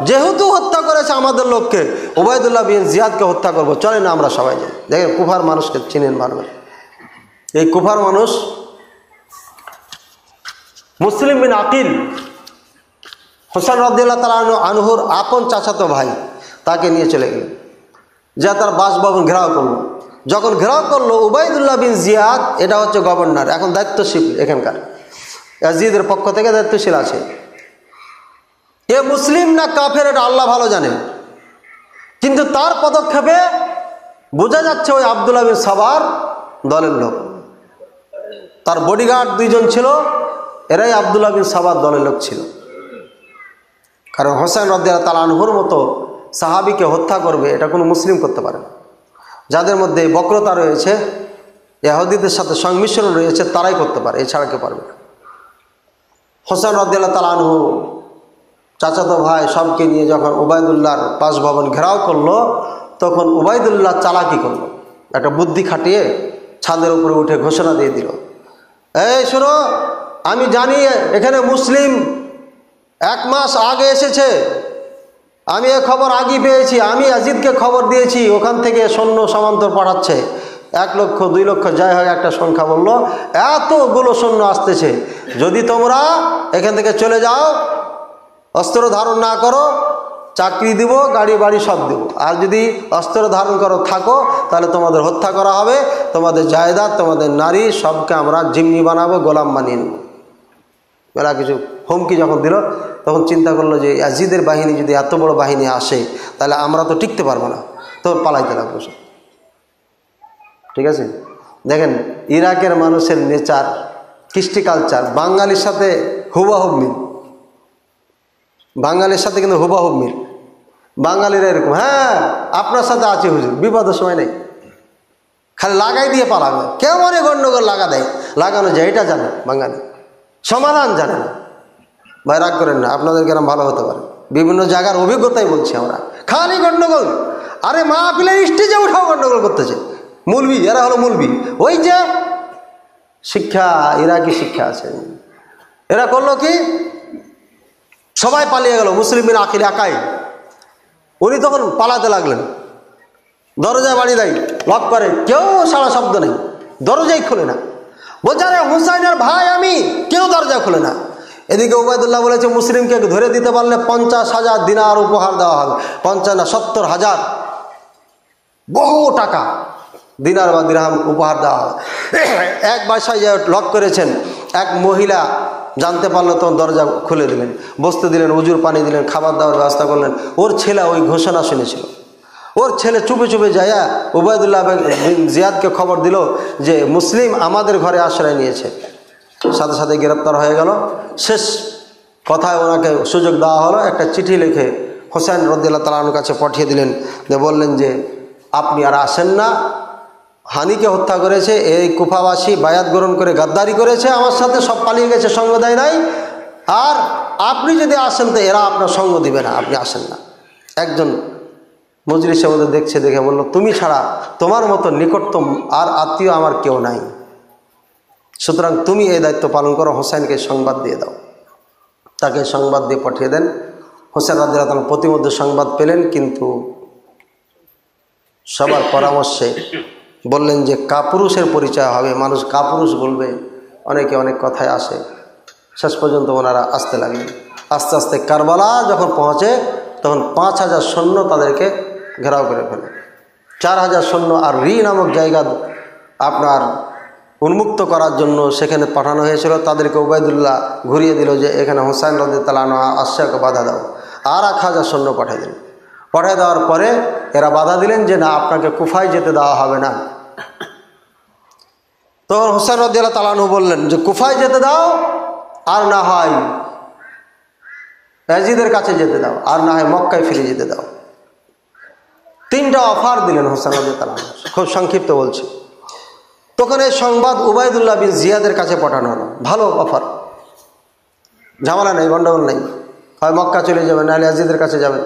যেহেতু হত্যা করেছে আমাদের লোককে, উবাইদুল্লাহ বিন জিয়াদকে হত্যা করব, চলে না আমরা সবাই যাই। দেখেন কুফার মানুষকে চিনেন মানবেন। এই কুফার মানুষ মুসলিম বিন আকিল হোসেন রাদিয়াল্লাহু তাআলা আনহুর আপন চাচাতো ভাই, তাকে নিয়ে চলে গেলেন, যা তার বাসভবন ঘেরাও করলো। যখন ঘেরাও করলো, উবাইদুল্লাহ বিন জিয়াদ, এটা হচ্ছে গভর্নর, এখন দায়িত্বশীল এখানকার, ইয়াজিদের পক্ষ থেকে দায়িত্বশীল আছে। এ মুসলিম না কাফের এটা আল্লাহ ভালো জানেন, কিন্তু তার পদক্ষেপে বোঝা যাচ্ছে ওই আব্দুল্লাহ বিন সাবার দলের লোক। তার বডিগার্ড 2 জন ছিল, এরাই আব্দুল্লাহ বিন সাবার দলের লোক ছিল। কারণ হোসেন রাদিয়াল্লাহু তাআলা আনহুর মতো সাহাবীকে হত্যা করবে এটা কোনো মুসলিম করতে পারে না। যাদের মধ্যে বক্রতা রয়েছে, ইহুদিদের সাথে সংমিশ্রণ রয়েছে, তারাই করতে পারে, এছাড়া কেউ পারবে না। হোসেন রাদিয়াল্লাহু তাআলা আনহু চাচাতো ভাই সবকে নিয়ে যখন উবাইদুল্লাহর বাসভবন ঘেরাও করলো, তখন উবাইদুল্লাহ চালাকি করলো, একটা বুদ্ধি খাটিয়ে ছাদের উপরে উঠে ঘোষণা দিয়ে দিল, এই শোনো, আমি জানি এখানে মুসলিম 1 মাস আগে এসেছে, আমি এ খবর আগেই পেয়েছি, আমি ইয়াজিদকে খবর দিয়েছি, ওখান থেকে সৈন্য সামন্তর পাঠাচ্ছে, 1 লক্ষ 2 লক্ষ যাই হয় একটা সংখ্যা বলল, এতগুলো সৈন্য আসতেছে, যদি তোমরা এখান থেকে চলে যাও, অস্ত্র ধারণ না করো, চাকরি দিব, গাড়ি বাড়ি সব দেব, আর যদি অস্ত্র ধারণ করো থাকো, তাহলে তোমাদের হত্যা করা হবে, তোমাদের জায়দাদ, তোমাদের নারী সবকে আমরা জিম্মি বানাবো, গোলাম বানিয়ে নেব। মেলা কিছু হুমকি যখন দিল, তখন চিন্তা করলো যে ইয়াজিদের বাহিনী যদি এত বড় বাহিনী আসে, তাহলে আমরা তো টিকতে পারবো না, তো পালাইতে লাগবো সব। ঠিক আছে, দেখেন ইরাকের মানুষের নেচার, কৃষ্টি কালচার বাঙালির সাথে হুবহুব মিল, বাঙালির সাথে কিন্তু হুবহুব মিল। বাঙালিরা এরকম, হ্যাঁ আপনার সাথে আছি হুজুর, বিপদের সময় নেই, খালি লাগাই দিয়ে পালাবে। কেমন গণ্ডগোল লাগানো যায় এটা জানে বাঙালি, সমাধান জানে না। ভাই রাগ করেন না, আপনাদের গ্রাম ভালো হতে পারে, বিভিন্ন জায়গার অভিজ্ঞতাই বলছি আমরা, খালি গণ্ডগোল। আরে মাহফিলের স্টেজে উঠাও গণ্ডগোল করতেছে মুলবি, এরা হলো মুলবি। ওই যে শিক্ষা, ইরাকি শিক্ষা আছে, এরা করলো কি, সবাই পালিয়ে গেল, মুসলিম বিন আকিল একাই। উনি তখন পালাতে লাগলেন, দরজায় বাড়ি দেয়, লক করে, কেউ সারা শব্দ নেই, দরজাই খুলে না। বলছে আরে হুসাইনের ভাই আমি, কেউ দরজা খুলে না। এদিকে উবাইদুল্লাহ বলেছে মুসলিমকে ধরে দিতে পারলে 50,000 দিনার উপহার দেওয়া হবে, 50 না 70,000, বহু টাকা দিনার বা দিরহাম উপহার দেওয়া হবে। এক বাসায় যে লক করেছেন, এক মহিলা জানতে পারলো তখন দরজা খুলে দিলেন, বসতে দিলেন, উজুর পানি দিলেন, খাবার দাবার ব্যবস্থা করলেন। ওর ছেলে ওই ঘোষণা শুনেছিল, ওর ছেলে চুপে চুপে যায়া উবাইদুল্লাহ বিন জিয়াদকে খবর দিল যে মুসলিম আমাদের ঘরে আশ্রয় নিয়েছে। সাথে সাথে গ্রেপ্তার হয়ে গেল। শেষ কথায় ওনাকে সুযোগ দেওয়া হলো, একটা চিঠি লিখে হোসেন রাদিয়াল্লাহু তাআলার কাছে পাঠিয়ে দিলেন, যে বললেন যে আপনি আর আসেন না, হানিকে হত্যা করেছে এই কুফাবাসী, বায়াত গ্রহণ করে গাদ্দারি করেছে আমার সাথে, সব পালিয়ে গেছে, সঙ্গ দেয় নাই, আর আপনি যদি আসেন তো এরা আপনার সঙ্গ দিবে না, আপনি আসেন না। একজন মজলিসের মধ্যে দেখছে, দেখে বলল তুমি ছাড়া তোমার মতো নিকটতম আর আত্মীয় আমার কেউ নাই, সুতরাং তুমি এই দায়িত্ব পালন করো, হোসেনকে সংবাদ দিয়ে দাও। তাকে সংবাদ দিয়ে পাঠিয়ে দেন। হোসেন রাদিয়াল্লাহু তাআলা প্রতিমধ্যে সংবাদ পেলেন, কিন্তু সবার পরামর্শে বললেন যে কাপুরুষের পরিচয় হবে, মানুষ কাপুরুষ বলবে, অনেকে অনেক কথায় আসে। শেষ পর্যন্ত ওনারা আসতে লাগলেন। আস্তে আস্তে কারবালা যখন পৌঁছে তখন 5,000 সৈন্য তাদেরকে ঘেরাও করে ফেলে। 4,000 সৈন্য আর রি নামক জায়গা আপনার উন্মুক্ত করার জন্য সেখানে পাঠানো হয়েছিল। তাদেরকে উবাইদুল্লাহ ঘুরিয়ে দিল যে এখানে হোসেন রাদিয়াল্লাহু তাআলা আসছে, বাধা দাও। আর 1,000 সৈন্য পাঠিয়ে দিলেন। পাঠিয়ে দেওয়ার পরে এরা বাধা দিলেন যে না, আপনাকে কুফায় যেতে দেওয়া হবে না। তখন হোসেন রাদিয়াল্লাহু তাআলা বললেন যে কুফায় যেতে দাও, আর না হয় ইয়াজিদের কাছে যেতে দাও, আর না হয় মক্কায় ফিরে যেতে দাও। 3টা অফার দিলেন হোসেন রাদিয়াল্লাহু তাআলা, খুব সংক্ষিপ্ত বলছি। তখন এই সংবাদ উবাইদুল্লাহ বিন জিয়াদের কাছে পাঠানো হলো। ভালো অফার, ঝামেলা নেই, গন্ডগোল নেই, হয় মক্কা চলে যাবেন, নাহলে ইয়াজিদের কাছে যাবেন।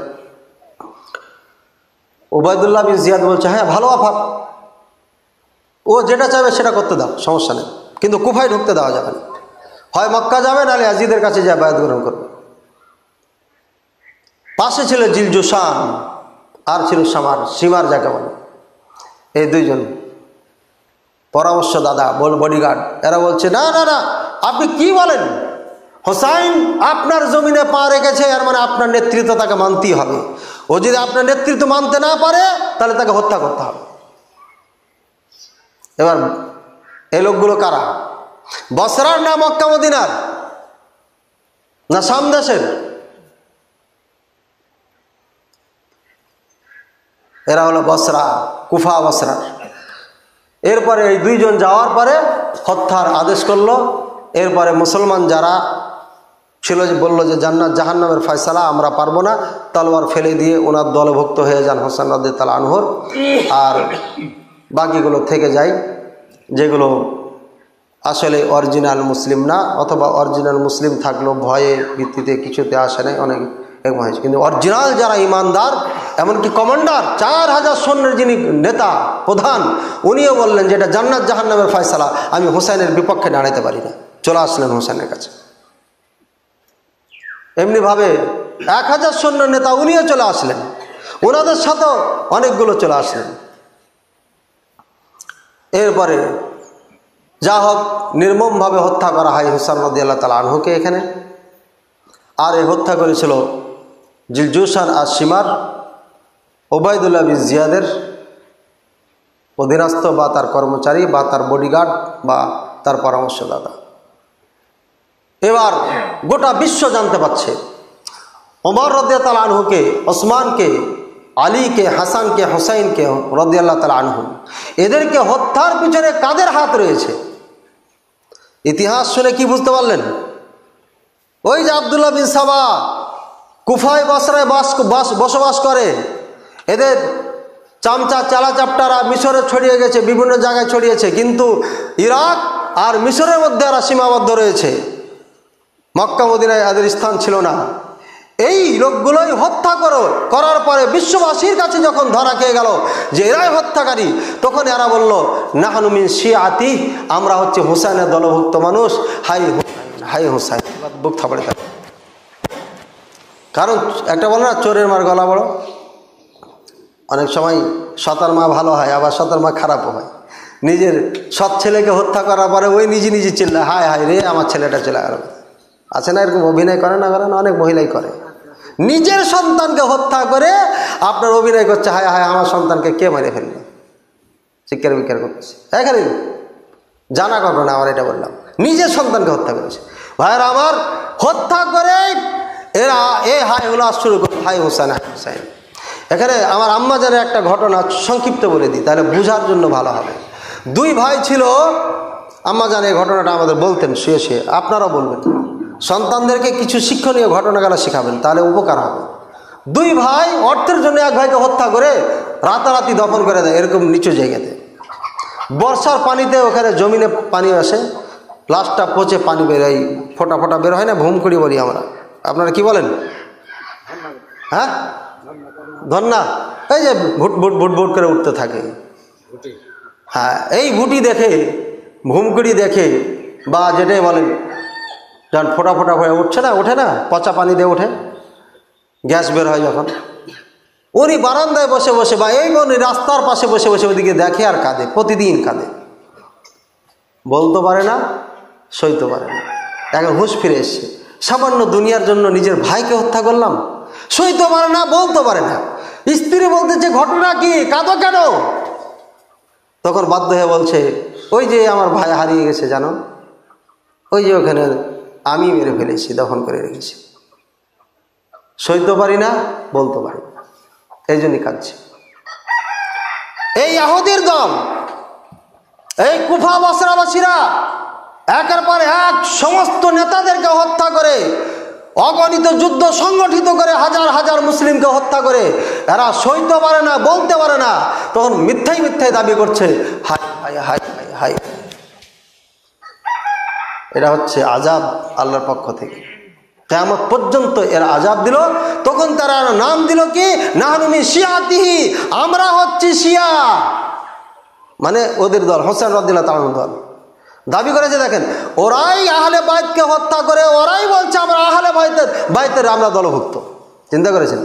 উবাইদুল্লাহ বিন জিয়াদ বলছে হ্যাঁ ভালো অফার, ও যেটা চাইবে সেটা করতে দাও, সমস্যা নেই, কিন্তু কুফায় ঢুকতে দেওয়া যাবে না। হয় মক্কা যাবে, নাহলে ইয়াজিদের কাছে যায় বায়াত গ্রহণ করবে। পাশে ছিল জিলজুসান, আর ছিল সিমার যাকে বলে, এই 2 জন পরামর্শ দাদা, বডিগার্ড। এরা বলছে না না না, আপনি কি বলেন, হোসাইন আপনার জমিনে পা রেখেছে, এর মানে আপনার নেতৃত্ব তাকে মানতেই হবে। ও যদি আপনার নেতৃত্ব মানতে না পারে তাহলে তাকে হত্যা করতে হবে। এবার এই লোকগুলো কারা? বসরার না মক্কা মদিনার না শাম দেশের? এরা হলো বসরা, কুফা বসরা। এরপরে এই 2 জন যাওয়ার পরে হত্যার আদেশ করলো। এরপরে মুসলমান যারা ছিল বলল যে জান্নাত জাহান্নামের ফয়সালা আমরা পারবো না, তলোয়ার ফেলে দিয়ে ওনার দলভুক্ত হয়ে যান হোসেন রাদিয়াল্লাহু তাআলা আনহুর। আর বাকিগুলো থেকে যায় যেগুলো আসলে অরিজিনাল মুসলিম না, অথবা অরিজিনাল মুসলিম থাকলেও ভয়ে ভিত্তিতে কিছুতে আসে নাই, অনেক এরকম হয়েছে। কিন্তু অরিজিনাল যারা ইমানদার, এমনকি কমান্ডার 4,000 সৈন্যের যিনি নেতা প্রধান, উনিও বললেন যে এটা জান্নাত জাহান্নামের ফয়সালা, আমি হোসেনের বিপক্ষে দাঁড়াতে পারি না। চলে আসলেন হোসেনের কাছে। এমনিভাবে 1,000 সৈন্য নেতা উনিও চলে আসলেন, ওনাদের সাথেও অনেকগুলো চলে আসলেন। এরপরে যা হোক নির্মমভাবে হত্যা করা হয় হোসেন রাদিয়াল্লাহু তাআলা আনহুকে এখানে। আর এই হত্যা করেছিল জিলজুসান আর সিমার উবাইদুল্লাহ বিন জিয়াদের অধীনস্থ বা তার কর্মচারী বা তার বডিগার্ড বা তার পরামর্শদাতা। এবার গোটা বিশ্ব জানতে পারছে ওমর রাদিয়াল্লাহু তাআলা আনহুকে, ওসমানকে, আলীকে, হাসানকে, হুসাইনকে রাদিয়াল্লাহু তাআলা আনহু, এদেরকে হত্যার পিছনে কাদের হাত রয়েছে। ইতিহাস শুনে কি বুঝতে পারলেন? ওই যে আব্দুল্লাহ বিন সাবা, কুফায় বসরায় বসবাস করে। এদের চামচা চালা চাপটারা মিশরে ছড়িয়ে গেছে, বিভিন্ন জায়গায় ছড়িয়েছে, কিন্তু ইরাক আর মিশরের মধ্যে এরা সীমাবদ্ধ রয়েছে। মক্কা মদিনায় এদের স্থান ছিল না। এই লোকগুলোই হত্যা করার পরে বিশ্ববাসীর কাছে যখন ধরা খেয়ে গেল যে এরাই হত্যাকারী, তখন এরা বলল নাহনু মিন শিয়াতি, আমরা হচ্ছে হুসাইনের দলভুক্ত মানুষ। হাই হুসাইন, হাই হুসাইন, বুক থাপড়ে থাকে। কারণ একটা বলে না, চোরের মার গলা বড়। অনেক সময় সতার মা ভালো হয়, আবার সতার মা খারাপও হয়। নিজের সৎ ছেলেকে হত্যা করার পরে ওই নিজে নিজে চিল্লায়, হায় হায় রে আমার ছেলেটা চলে গেল। আছে না এরকম? অভিনয় করে না, অনেক মহিলাই করে। নিজের সন্তানকে হত্যা করে আপনার অভিনয় করছে, হায় হায় আমার সন্তানকে কে মেরে ফেললো, চিৎকার বিকার করতেছে। এখানে জানা ঘটনা, আমার এটা বললাম, নিজের সন্তানকে হত্যা করেছে। ভাইয়েরা আমার, হত্যা করে এরা হাই হুলা শুরু করে, হাই হুসাইন, হাই হুসাইন। এখানে আমার আম্মাজানের একটা ঘটনা সংক্ষিপ্ত বলে দিই, তাহলে বোঝার জন্য ভালো হবে। দুই ভাই ছিল, আম্মাজান এই ঘটনাটা আমাদের বলতেন শুয়ে শুয়ে, আপনারাও বলবেন। সন্তানদেরকে কিছু শিক্ষণীয় ঘটনাগুলো শেখাবেন, তাহলে উপকার হবে। দুই ভাই অর্থের জন্য এক ভাইকে হত্যা করে রাতারাতি দফন করে দেয় এরকম নিচু জায়গাতে। বর্ষার পানিতে ওখানে জমিনে পানি আসে, লাশটা পচে পানি বেরোয়, ফোটা ফোটা বের হয় না, ভূমকুড়ি বলি আমরা। আপনারা কি বলেন? হ্যাঁ, ধন্না, এই যে ভুট ভুট ভুট ভুট করে উঠতে থাকে। হ্যাঁ, এই ভুটি দেখে, ভূমকুড়ি দেখে, বা যেটাই বলেন, যখন ফোটা ফোটা হয়ে উঠছে না, ওঠে না, পচা পানি দিয়ে ওঠে, গ্যাস বের হয় যখন, উনি বারান্দায় বসে বসে বা এই রাস্তার পাশে বসে বসে ওদিকে দেখে আর কাঁদে, প্রতিদিন কাঁদে। বলতে পারে না, সইতে পারে না। এখন হুঁশ ফিরে এসছে, সামান্য দুনিয়ার জন্য নিজের ভাইকে হত্যা করলাম, সইতে পারে না, বলতে পারে না। স্ত্রী বলতেছে ঘটনা কি, কাঁদো কেন? তখন বাধ্য হয়ে বলছে, ওই যে আমার ভাই হারিয়ে গেছে জানো, ওই যে ওখানে আমি মেরে ফেলেছি, দফন করে রেখেছি। সইতে পারি না, বলতে পারি না, এই জন্যই কাঁদছি। এই ইহুদির দল, এই কুফা বসরাবাসীরা একের পর এক সমস্ত নেতাদেরকে হত্যা করে, অগণিত যুদ্ধ সংগঠিত করে, হাজার হাজার মুসলিমকে হত্যা করে। এরা সইতে পারে না, বলতে পারে না, তখন মিথ্যাই মিথ্যাই দাবি করছে, high high high high high. এটা হচ্ছে আযাব আল্লাহর পক্ষ থেকে, কিয়ামত পর্যন্ত এর আযাব দিল। তখন তারা নাম দিল কি, নাহনু মিন শিয়াতিহি, আমরা হচ্ছি শিয়া, মানে ওদের দল, হোসেন রাদিয়াল্লাহু তাআলার দল। দাবি করেছে, দেখেন, ওরাই আহলে বাইতকে হত্যা করে, ওরাই বলছে আমরা আহলে বাইতের আমরা দলভুক্ত। চিন্তা করেছেন?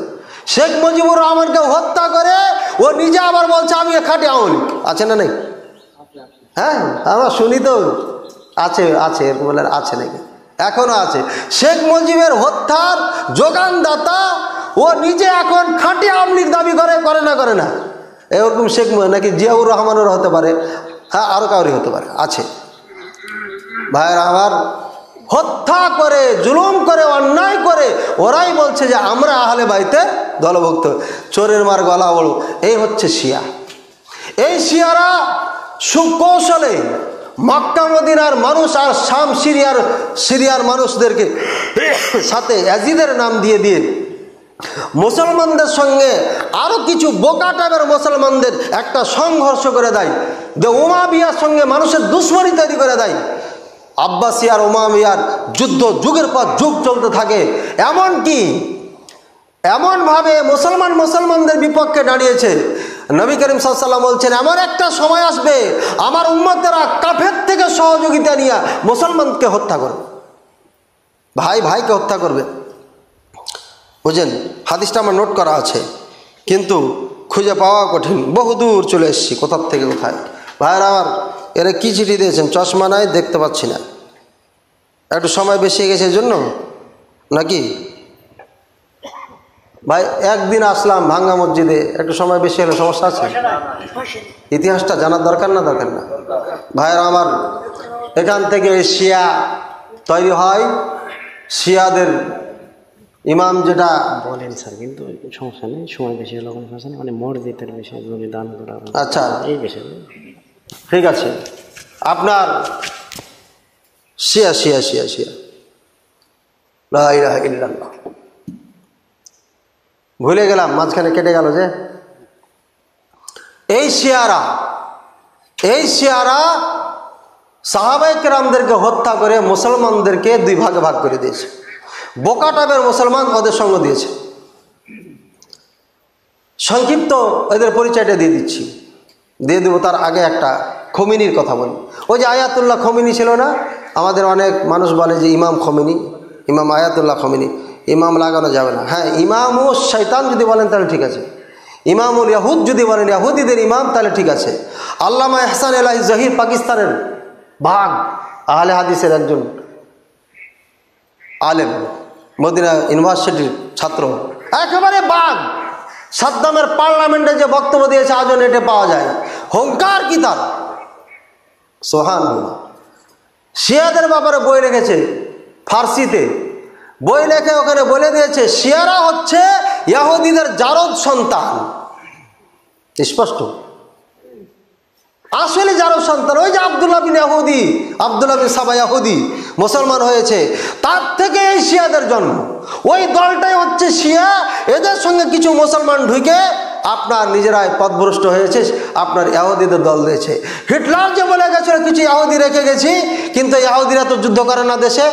শেখ মুজিবুর রহমানকে হত্যা করে ও নিজে আবার বলছে আমি খাঁটি আওয়ামী লীগ। আছে না নেই? হ্যাঁ, আমরা শুনি তো, আছে আছে, এরকম বলে আছে নাকি? এখনো আছে। শেখ মুজিবের হত্যার যোগানদাতা ও নিজে এখন খাঁটি আওয়ামী লীগ দাবি করে না? এরকম শেখ নাকি জিয়াউর রহমানের হতে পারে, হ্যাঁ, আরো কাউরি হতে পারে, আছে। ভাইয়েরা আমার, হত্যা করে, জুলুম করে, অন্যায় করে ওরাই বলছে যে আমরা আহলে বাইতে দলভুক্ত। চোরের মার গলা বড়, এই হচ্ছে শিয়া। এই শিয়ারা সুকৌশলে মক্কা মদিনার মানুষ আর শাম সিরিয়ার মানুষদেরকে সাথে ইয়াজিদের নাম দিয়ে মুসলমানদের সঙ্গে আরো কিছু বোকা টাইপের মুসলমানদের একটা সংঘর্ষ করে দেয়, যে উমাবিয়ার সঙ্গে মানুষের দুশ্মনী তৈরি করে দেয়। আব্বাসী আর উমাইয়ার যুদ্ধ যুগের পর যুগ চলতে থাকে। এমনকি এমনভাবে মুসলমানদের বিপক্ষে দাঁড়িয়েছে, নবী করিম সাল্লাল্লাহু আলাইহি ওয়াসাল্লাম বলছেন, এমন একটা সময় আসবে আমার উম্মতেরা কাফের থেকে সহযোগিতা নিয়ে মুসলমানকে হত্যা করবে, ভাইকে হত্যা করবে। বুঝেন, হাদিসটা আমার নোট করা আছে, কিন্তু খুঁজে পাওয়া কঠিন, বহুদূর চলে এসেছি, কোথার থেকে কোথায়। ভাইয়ের আমার, এরা কি চিঠি দিয়েছেন? চশমা নাই, দেখতে পাচ্ছি না, একটু সময় বেশি গেছে এই জন্য নাকি? ভাই, একদিন আসলাম ভাঙ্গা মসজিদে, একটু সময় বেশি হলে সমস্যা আছে? ইতিহাসটা জানার দরকার না? ভাইয়ের আমার, এখান থেকে শিয়া তৈরি হয়। শিয়াদের ইমাম যেটা বলেন স্যার, কিন্তু সমস্যা নেই, সময় বেশি হলে কোনো সমস্যা নেই, মানে মসজিদের বিষয়ে জমি দান করা। আচ্ছা, এই বিষয়ে ঠিক আছে। আপনার শিয়া লা ইলাহা ইল্লাল্লাহ, ভুলে গেলাম, মাঝখানে কেটে গেল যে। এই শিয়ারা সাহাবায়ে কেরামদেরকে হত্যা করে মুসলমানদেরকে দুই ভাগে ভাগ করে দিয়েছে। বোকা টাইপের মুসলমান ওদের সঙ্গ দিয়েছে। সংক্ষিপ্ত এদের পরিচয়টা দিয়ে দিচ্ছি, দিয়ে দেবো। তার আগে একটা খোমেনির কথা বলি। ওই যে আয়াতুল্লাহ খোমেনি ছিল না, আমাদের অনেক মানুষ বলে যে ইমাম খোমেনি, ইমাম আয়াতুল্লাহ খোমেনি। ইমাম লাগানো যাবে না। হ্যাঁ, ইমামুল শয়তান যদি বলেন তাহলে ঠিক আছে, ইমামুল ইয়াহুদ যদি বলেন ইয়াহুদিদের ইমাম তাহলে ঠিক আছে। আল্লামা ইহসান এলাহি জহির পাকিস্তানের ভাগ আহলে হাদিসের একজন আলেম, মদিনা ইউনিভার্সিটির ছাত্র, একেবারে বাঘ। সাদ্দামের পার্লামেন্টে যে বক্তব্য দিয়েছে আজও নেটে পাওয়া যায়। হুঙ্কার কি তার, সুবহানাল্লাহ। শিয়াদের ব্যাপারে বই রেখেছে ফার্সিতে, বই লেখে ওখানে বলে দিয়েছে শিয়ারা হচ্ছে ইহুদিদের জারদ সন্তান। স্পষ্ট, আসলে জারদ সন্তান। ওই যে আব্দুল্লাহ বিন ইহুদি, আব্দুল্লাহ বিন সাবা ইহুদি মুসলমান হয়েছে, তার থেকে এই শিয়াদের জন্ম। ওই দলটাই হচ্ছে শিয়া। এদের সঙ্গে কিছু মুসলমান ঢুকে আপনার নিজেরাই পথভ্রষ্ট হয়েছে, আপনার ইহুদিদের দল দিয়েছে। হিটলার যে বলে গেছিল কিছু ইহুদি রেখে গেছি, কিন্তু ইহুদিরা তো যুদ্ধ করে না দেশে।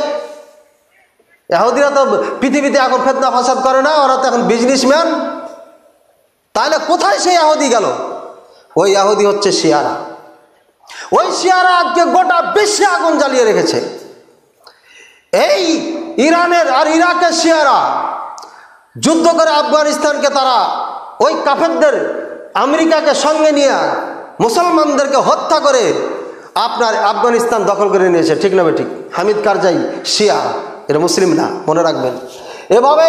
ইহুদিরা তো পৃথিবীতে এখন ফিতনা ফাসাদ করে না, ওরা তো এখন বিজনেসম্যান। তাহলে কোথায় সেই ইহুদি গেল? ওই ইহুদি হচ্ছে শিয়ারা। ওই শিয়ারা আজকে গোটা বিশ্বে আগুন জ্বালিয়ে রেখেছে। এই ইরানের আর ইরাকের শিয়ারা যুদ্ধ করে আফগানিস্তানকে, তারা ওই কাফেরদের আমেরিকাকে সঙ্গে নিয়ে মুসলমানদেরকে হত্যা করে আপনার আফগানিস্তান দখল করে নিয়েছে। ঠিক না ঠিক? হামিদ কারজাই শিয়া, এটা মুসলিম না, মনে রাখবেন। এভাবে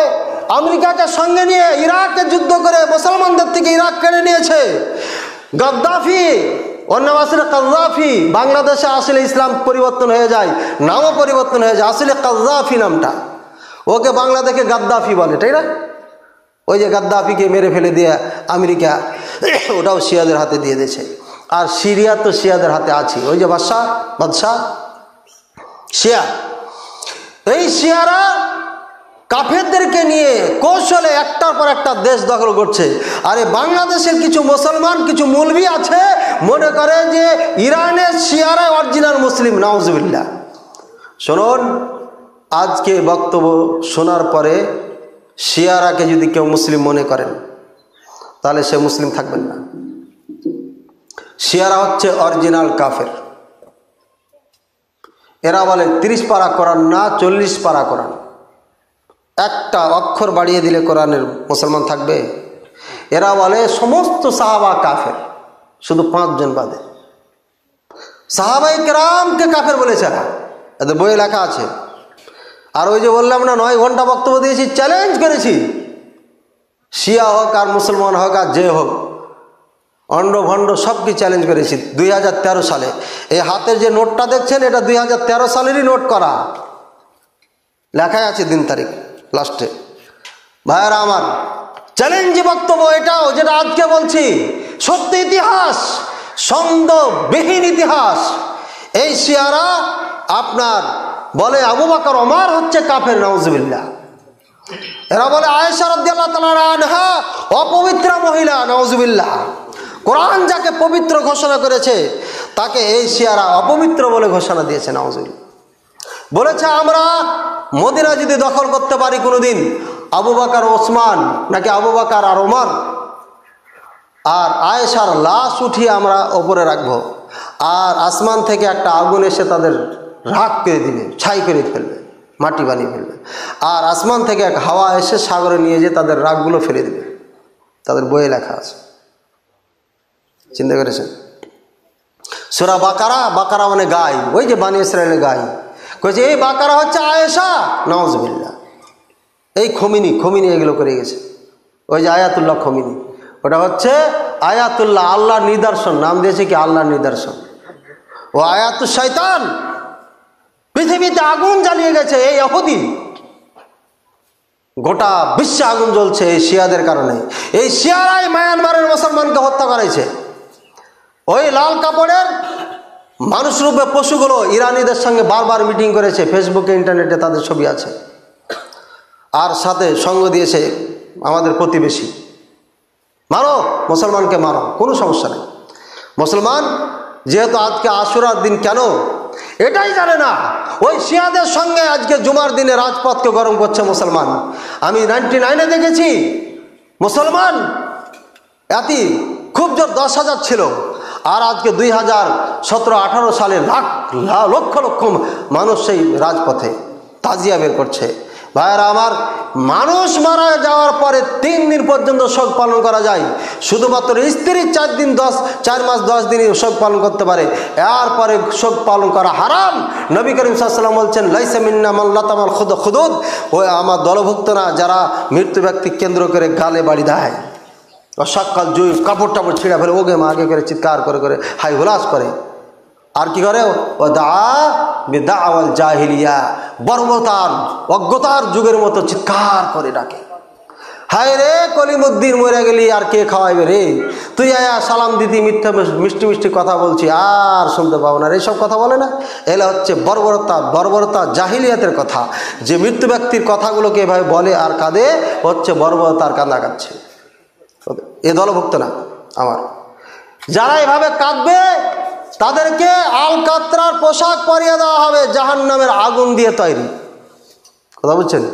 আমেরিকাকে সঙ্গে নিয়ে ইরাকে যুদ্ধ করে মুসলমানদের থেকে ইরাক কেড়ে নিয়েছে। গাদ্দাফি, ওর নাম আসলে কাদ্দাফি। বাংলাদেশে আসলে ইসলাম পরিবর্তন হয়ে যায়, নামও পরিবর্তন হয়ে যায়, আসলে কাদ্দাফি নামটা। ওকে বাংলাদেশে গাদ্দাফি বলে, তাই না? ওই যে গাদ্দাফিকে মেরে ফেলে দিয়ে আমেরিকা ওটাও শিয়াদের হাতে দিয়ে দিয়েছে। আর সিরিয়া তো শিয়াদের হাতে আছে, ওই যে বাদশাহ শিয়া। এই শিয়ারা কাফেরদেরকে নিয়ে কৌশলে একটার পর একটা দেশ দখল করছে। আরে বাংলাদেশের কিছু মুসলমান, কিছু মৌলবি আছে মনে করে যে ইরানের শিয়ারাই অরিজিনাল মুসলিম। নাউজুবিল্লাহ। শুনুন, আজকে বক্তব্য শোনার পরে শিয়ারাকে যদি কেউ মুসলিম মনে করেন তাহলে সে মুসলিম থাকবেন না। শিয়ারা হচ্ছে অরিজিনাল কাফের। এরা বলে 30 পারা কোরআন না 40 পারা কোরআন। একটা অক্ষর বাড়িয়ে দিলে কোরআনের মুসলমান থাকবে? এরা বলে সমস্ত সাহাবা কাফের, শুধু 5 জন বাদে। সাহাবায়ে কেরামকে কাফের বলেছে এরা, এদের বইয়ে লেখা আছে। আর ওই যে বললাম না 9 ঘন্টা বক্তব্য দিয়েছি, চ্যালেঞ্জ করেছি, শিয়া হোক আর মুসলমান হোক আর যে হোক, অন্ড ভণ্ড সবকে চ্যালেঞ্জ করেছি 2013 সালে। এই হাতের যে নোটটা দেখছেন এটা 2013 সালেরই নোট করা, লেখাই আছে দিন তারিখ লাস্টে। ভাইয়েরা আমার, চ্যালেঞ্জি বক্তব্য এটাও, যেটা আজকে বলছি সত্য ইতিহাস, সন্দেহবিহীন ইতিহাস। এই শিয়ারা আপনার বলে আবু বকর ওমর হচ্ছে কাফের। নাউজুবিল্লাহ। এরা বলে আয়েশা রাদিয়াল্লাহু তাআলা আনহা অপবিত্র মহিলা। নাউজুবিল্লাহ। কোরআন যাকে পবিত্র ঘোষণা করেছে তাকে এই শিয়ারা অপবিত্র বলে ঘোষণা দিয়েছে। নাউজুবিল্লাহ। বলেছে আমরা মদিনা যদি দখল করতে পারি কোনোদিন, আবু বকর ওসমান নাকি আবু বকর আর ওমর আর আয়েশার লাশ উঠিয়ে আমরা ওপরে রাখবো, আর আসমান থেকে একটা আগুন এসে তাদের রাখ করে দিবে, ছাই করে ফেলবে, মাটি বানিয়ে ফেলবে। আর আসমান থেকে এক হাওয়া এসে সাগরে নিয়ে যেয়ে তাদের রাগগুলো ফেলে দিবে। তাদের বইয়ে লেখা আছে, চিন্তা করেছেন? সূরা বাকারা, বাকারা মানে গাই, ওই যে বানি ইসরায়েলের গাই। কইছে এই বাকারা হচ্ছে আয়েশা। নাউজুবিল্লাহ। এই খমিনি এগুলো করে গেছে। ওই যে আয়াতুল্লাহ খমিনি, ওটা হচ্ছে আয়াতুল্লাহ, আল্লাহর নিদর্শন। নাম দিয়েছে কি? আল্লাহর নিদর্শন। ও আয়াতুল শয়তান। পৃথিবীতে আগুন জ্বালিয়ে গেছে এই ইহুদি, গোটা বিশ্বে আগুন জ্বলছে এই শিয়াদের কারণে। এই শিয়ারাই মায়ানমারের মুসলমানকে হত্যা করেছে। ওই লাল কাপড়ের মানুষরূপে পশুগুলো ইরানিদের সঙ্গে বারবার মিটিং করেছে, ফেসবুকে ইন্টারনেটে তাদের ছবি আছে। আর সাথে সঙ্গ দিয়েছে আমাদের প্রতিবেশী, মারো, মুসলমানকে মারো, কোনো সমস্যা নেই। মুসলমান যেহেতু আজকে আশুরার দিন, কেন এটাই জানে না, ওই শিয়াদের সঙ্গে আজকে জুমার দিনে রাজপথকে গরম করছে মুসলমান। আমি 99-এ দেখেছি মুসলমান এতি খুব জোর 10,000 ছিল, আর আজকে 2017-18 সালে লক্ষ লক্ষ মানুষ সেই রাজপথে তাজিয়া বের করছে। ভাইয়েরা আমার, মানুষ মারা যাওয়ার পরে 3 দিন পর্যন্ত শোক পালন করা যায়, শুধুমাত্র স্ত্রী 4 মাস 10 দিনই শোক পালন করতে পারে, এরপরে শোক পালন করা হারাম। নবী করিম সাল্লাল্লাহু আলাইহি ওয়াসাল্লাম বলছেন, লাইসা মিন্না মান লাতামাল খুদুদ, ওই আমার দলভুক্ত না যারা মৃত্যু ব্যক্তি কেন্দ্র করে গালে বাড়ি দেয়, সকাল জুই কাপড় টাপড় ছিঁড়া ফেলে, ওগে মা আগে করে চিৎকার করে করে হাই হুলাস করে, আর কি করে, ও দাওয়াল জাহিলিয়া, বর্বরতার অজ্ঞতার যুগের মতো চিৎকার করে ডাকে, হায় রে কলিমুদ্দিন মরে গেলি আর কে খাওয়াইবে রে, তুই আয়া সালাম দিতি, মিথ্যা মিষ্টি মিষ্টি কথা বলছি আর শুনতে পাবো না, এইসব কথা বলে না। এলা হচ্ছে বর্বরতা জাহিলিয়াতের কথা, যে মৃত্যু ব্যক্তির কথাগুলোকে এভাবে বলে আর কাঁদে, হচ্ছে বর্বরতার কান্না কাঁদছে, এ দলভুক্ত না আমার। যারা এভাবে কাঁদবে তাদেরকে আল কাতরার পোশাক পরিয়ে দেওয়া হবে, জাহান্নামের আগুন দিয়ে তৈরি। কথা বুঝছেন?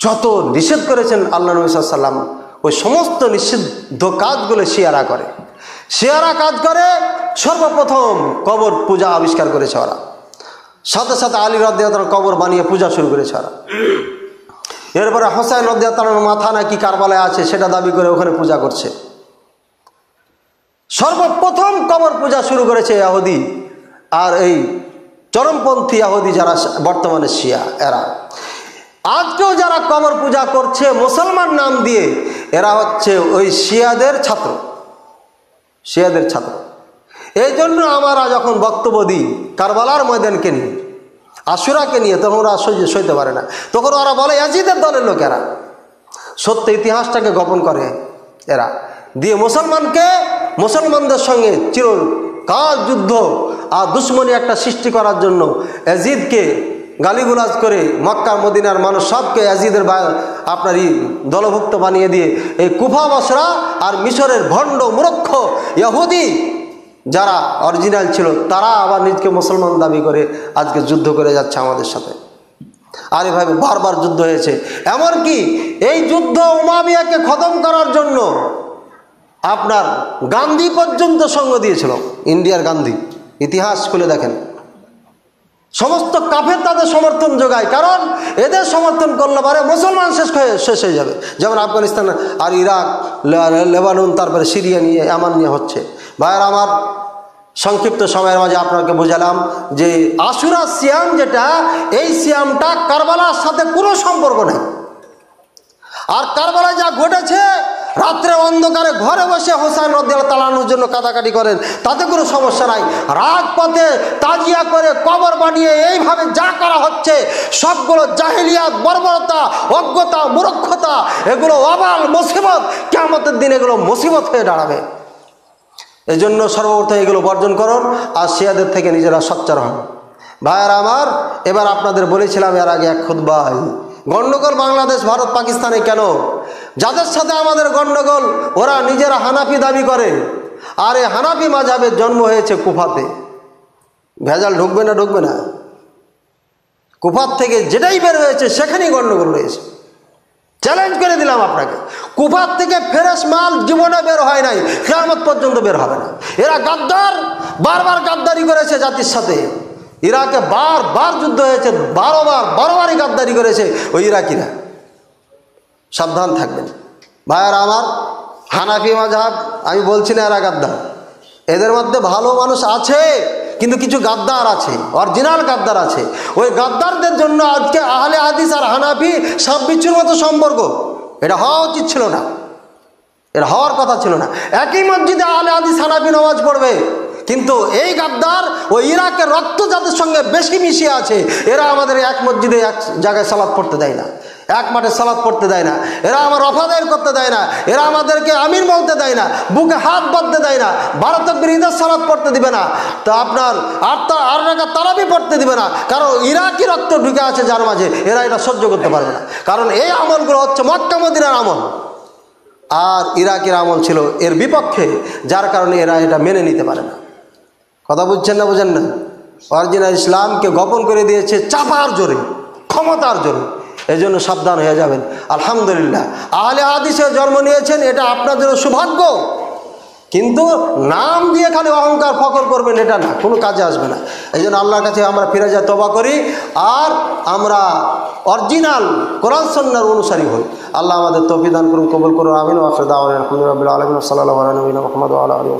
যত নিষেধ করেছেন আল্লাহ নবী সাল্লাল্লাহু আলাইহি ওয়াসাল্লাম, ওই সমস্ত নিষিদ্ধ কাজগুলো শিয়ারা করে। শিয়ারা কাজ করে, সর্বপ্রথম কবর পূজা আবিষ্কার করেছে ওরা, সাথে সাথে আলী রাদিয়াল্লাহু তাআলা কবর বানিয়ে পূজা শুরু করেছে ওরা। এরপরে হোসেন রাদিয়াল্লাহু তাআলার মাথা নাকি কারবালায় আছে সেটা দাবি করে ওখানে পূজা করছে। সর্বপ্রথম কবর পূজা শুরু করেছে ইহুদি, আর এই চরমপন্থী ইহুদি যারা বর্তমানে শিয়া, এরা আজকেও যারা কবর পূজা করছে মুসলমান নাম দিয়ে, এরা হচ্ছে ওই শিয়াদের ছাত্র। এই জন্য আমরা যখন বক্তব্য দিই কারবালার ময়দানকে নিয়ে, আশুরাকে নিয়ে, তখন ওরা সইতে পারে না, তখন ওরা বলে ইয়াজিদের দলের লোকেরা, সত্য ইতিহাসটাকে গোপন করে এরা, দিয়ে মুসলমানদের সঙ্গে চিরকাল যুদ্ধ আর দুশ্মনী একটা সৃষ্টি করার জন্য ইয়াজিদকে গালিগুলাজ করে মক্কা মদিনার মানুষ সবকে ইয়াজিদের আপনারই দলভুক্ত বানিয়ে দিয়ে এই কুফা বসরা আর মিশরের ভণ্ড মূর্খ ইহুদি যারা অরিজিনাল ছিল, তারা আবার নিজকে মুসলমান দাবি করে আজকে যুদ্ধ করে যাচ্ছে আমাদের সাথে। আর এভাবে বারবার যুদ্ধ হয়েছে, এমনকি এই যুদ্ধ উমাবিয়াকে খতম করার জন্য আপনার গান্ধী পর্যন্ত সঙ্গ দিয়েছিল, ইন্ডিয়ার গান্ধী, ইতিহাস খুলে দেখেন। সমস্ত কাফের তাদের সমর্থন যোগায়, কারণ এদের সমর্থন করলে পারে মুসলমান শেষ হয়ে যাবে, যেমন আফগানিস্তান আর ইরাক, লেবানন, তারপরে সিরিয়া নিয়ে এমন নিয়ে হচ্ছে। ভাইয়ের আমার, সংক্ষিপ্ত সময়ের মাঝে আপনাকে বোঝালাম যে আশুরা সিয়াম যেটা, এই সিয়ামটা কারবালার সাথে কোনো সম্পর্ক নেই। আর কারবালায় যা ঘটেছে, রাত্রে অন্ধকারে ঘরে বসে হোসেন রাদিয়াল্লাহু তাআলা আনহুর জন্য কাটাকাটি করেন, তাতে কোনো সমস্যা নাই। রাজপথে তাজিয়া করে কবর বানিয়ে এইভাবে যা করা হচ্ছে, সবগুলো জাহেলিয়াত, বর্বরতা, অজ্ঞতা, মূর্খতা, এগুলো ওয়াবাল, মুসিবত, কিয়ামতের দিন এগুলো মুসিবত হয়ে দাঁড়াবে। এই জন্য সর্বপ্রথম এগুলো বর্জন করুন, আর শিয়াদের থেকে নিজেরা সোচ্চার হন। ভাইয়েরা আমার, এবার আপনাদের বলেছিলাম এর আগে এক খুতবায়, গন্ডগোল বাংলাদেশ, ভারত, পাকিস্তানে কেন? যাদের সাথে আমাদের গন্ডগোল, ওরা নিজেরা হানাফি দাবি করে, আর এই হানাফি মাযহাবের জন্ম হয়েছে কুফাতে। ভেজাল ঢুকবে না? কুফার থেকে যেটাই বের হয়েছে সেখানেই গন্ডগোল রয়েছে। চ্যালেঞ্জ করে দিলাম আপনাকে, কুফার থেকে ফ্রেশ মাল জীবনে বের হয় নাই, কিয়ামত পর্যন্ত বের হবে না। এরা গাদ্দার, বারবার গাদ্দারি করেছে জাতির সাথে। ইরাকে বারবার যুদ্ধ হয়েছে, বারবারই গাদ্দারি করেছে ওই ইরাকিরা। সাবধান থাকবেন ভাইয়ারা আমার। হানাফি মাযহাব, আমি বলছি না এরা গাদ্দার, এদের মধ্যে ভালো মানুষ আছে, কিন্তু কিছু গাদ্দার আছে, অরিজিনাল গাদ্দার আছে। ওই গাদ্দারদের জন্য আজকে আহলে হাদিস আর হানাফি সাব বিচ্ছুর মতো সম্পর্ক। এটা হওয়া উচিত ছিল না, এটা হওয়ার কথা ছিল না। একই মসজিদে আহলে হাদিস হানাফি নামাজ পড়বে, কিন্তু এই গাদ্দার ও ইরাকের রক্ত যাদের সঙ্গে বেশি মিশিয়ে আছে, এরা আমাদের এক মসজিদে এক জায়গায় সালাত পড়তে দেয় না। এক মাঠে সালাত পড়তে দেয় না, এরা আমার অফাদায়ের করতে দেয় না, এরা আমাদেরকে আমিন বলতে দেয় না, বুকে হাত বাঁধতে দেয় না, 12 তাকবীর ঈদের সালাত পড়তে দিবে না, তো আপনার 8 রাকাত তারাবি পড়তে দিবে না, কারণ ইরাকি রক্ত ঢুকে আছে যার মাঝে, এরা এটা সহ্য করতে পারবে না। কারণ এই আমলগুলো হচ্ছে মক্কা মদিনার আমল, আর ইরাকের আমল ছিল এর বিপক্ষে, যার কারণে এরা এটা মেনে নিতে পারে না। কথা বুঝছেন না বুঝেন না? অরিজিনাল ইসলামকে গোপন করে দিয়েছে চাপার জোরে, ক্ষমতার জোরে। এই জন্য সাবধান হয়ে যাবেন। আলহামদুলিল্লাহ আহলে হাদিসে জন্ম নিয়েছেন, এটা আপনার জন্য সৌভাগ্য, কিন্তু নাম দিয়ে খালি অহংকার ফখর করবেন এটা না, কোনো কাজে আসবে না। এই জন্য আল্লাহর কাছে আমরা ফিরে যাই, তওবা করি, আর আমরা অরিজিনাল কোরআন সুন্নাহর অনুসারী হই। আল্লাহ আমাদের তৌফিক দান করুন, কবুল করুন, আমিন। ওয়া আখিরু দাওয়ানা আলহামদুলিল্লাহি রাব্বিল আলামিন। সাল্লাল্লাহু আলা নবিয়িনা মুহাম্মদ ওয়া আলা আলিহি।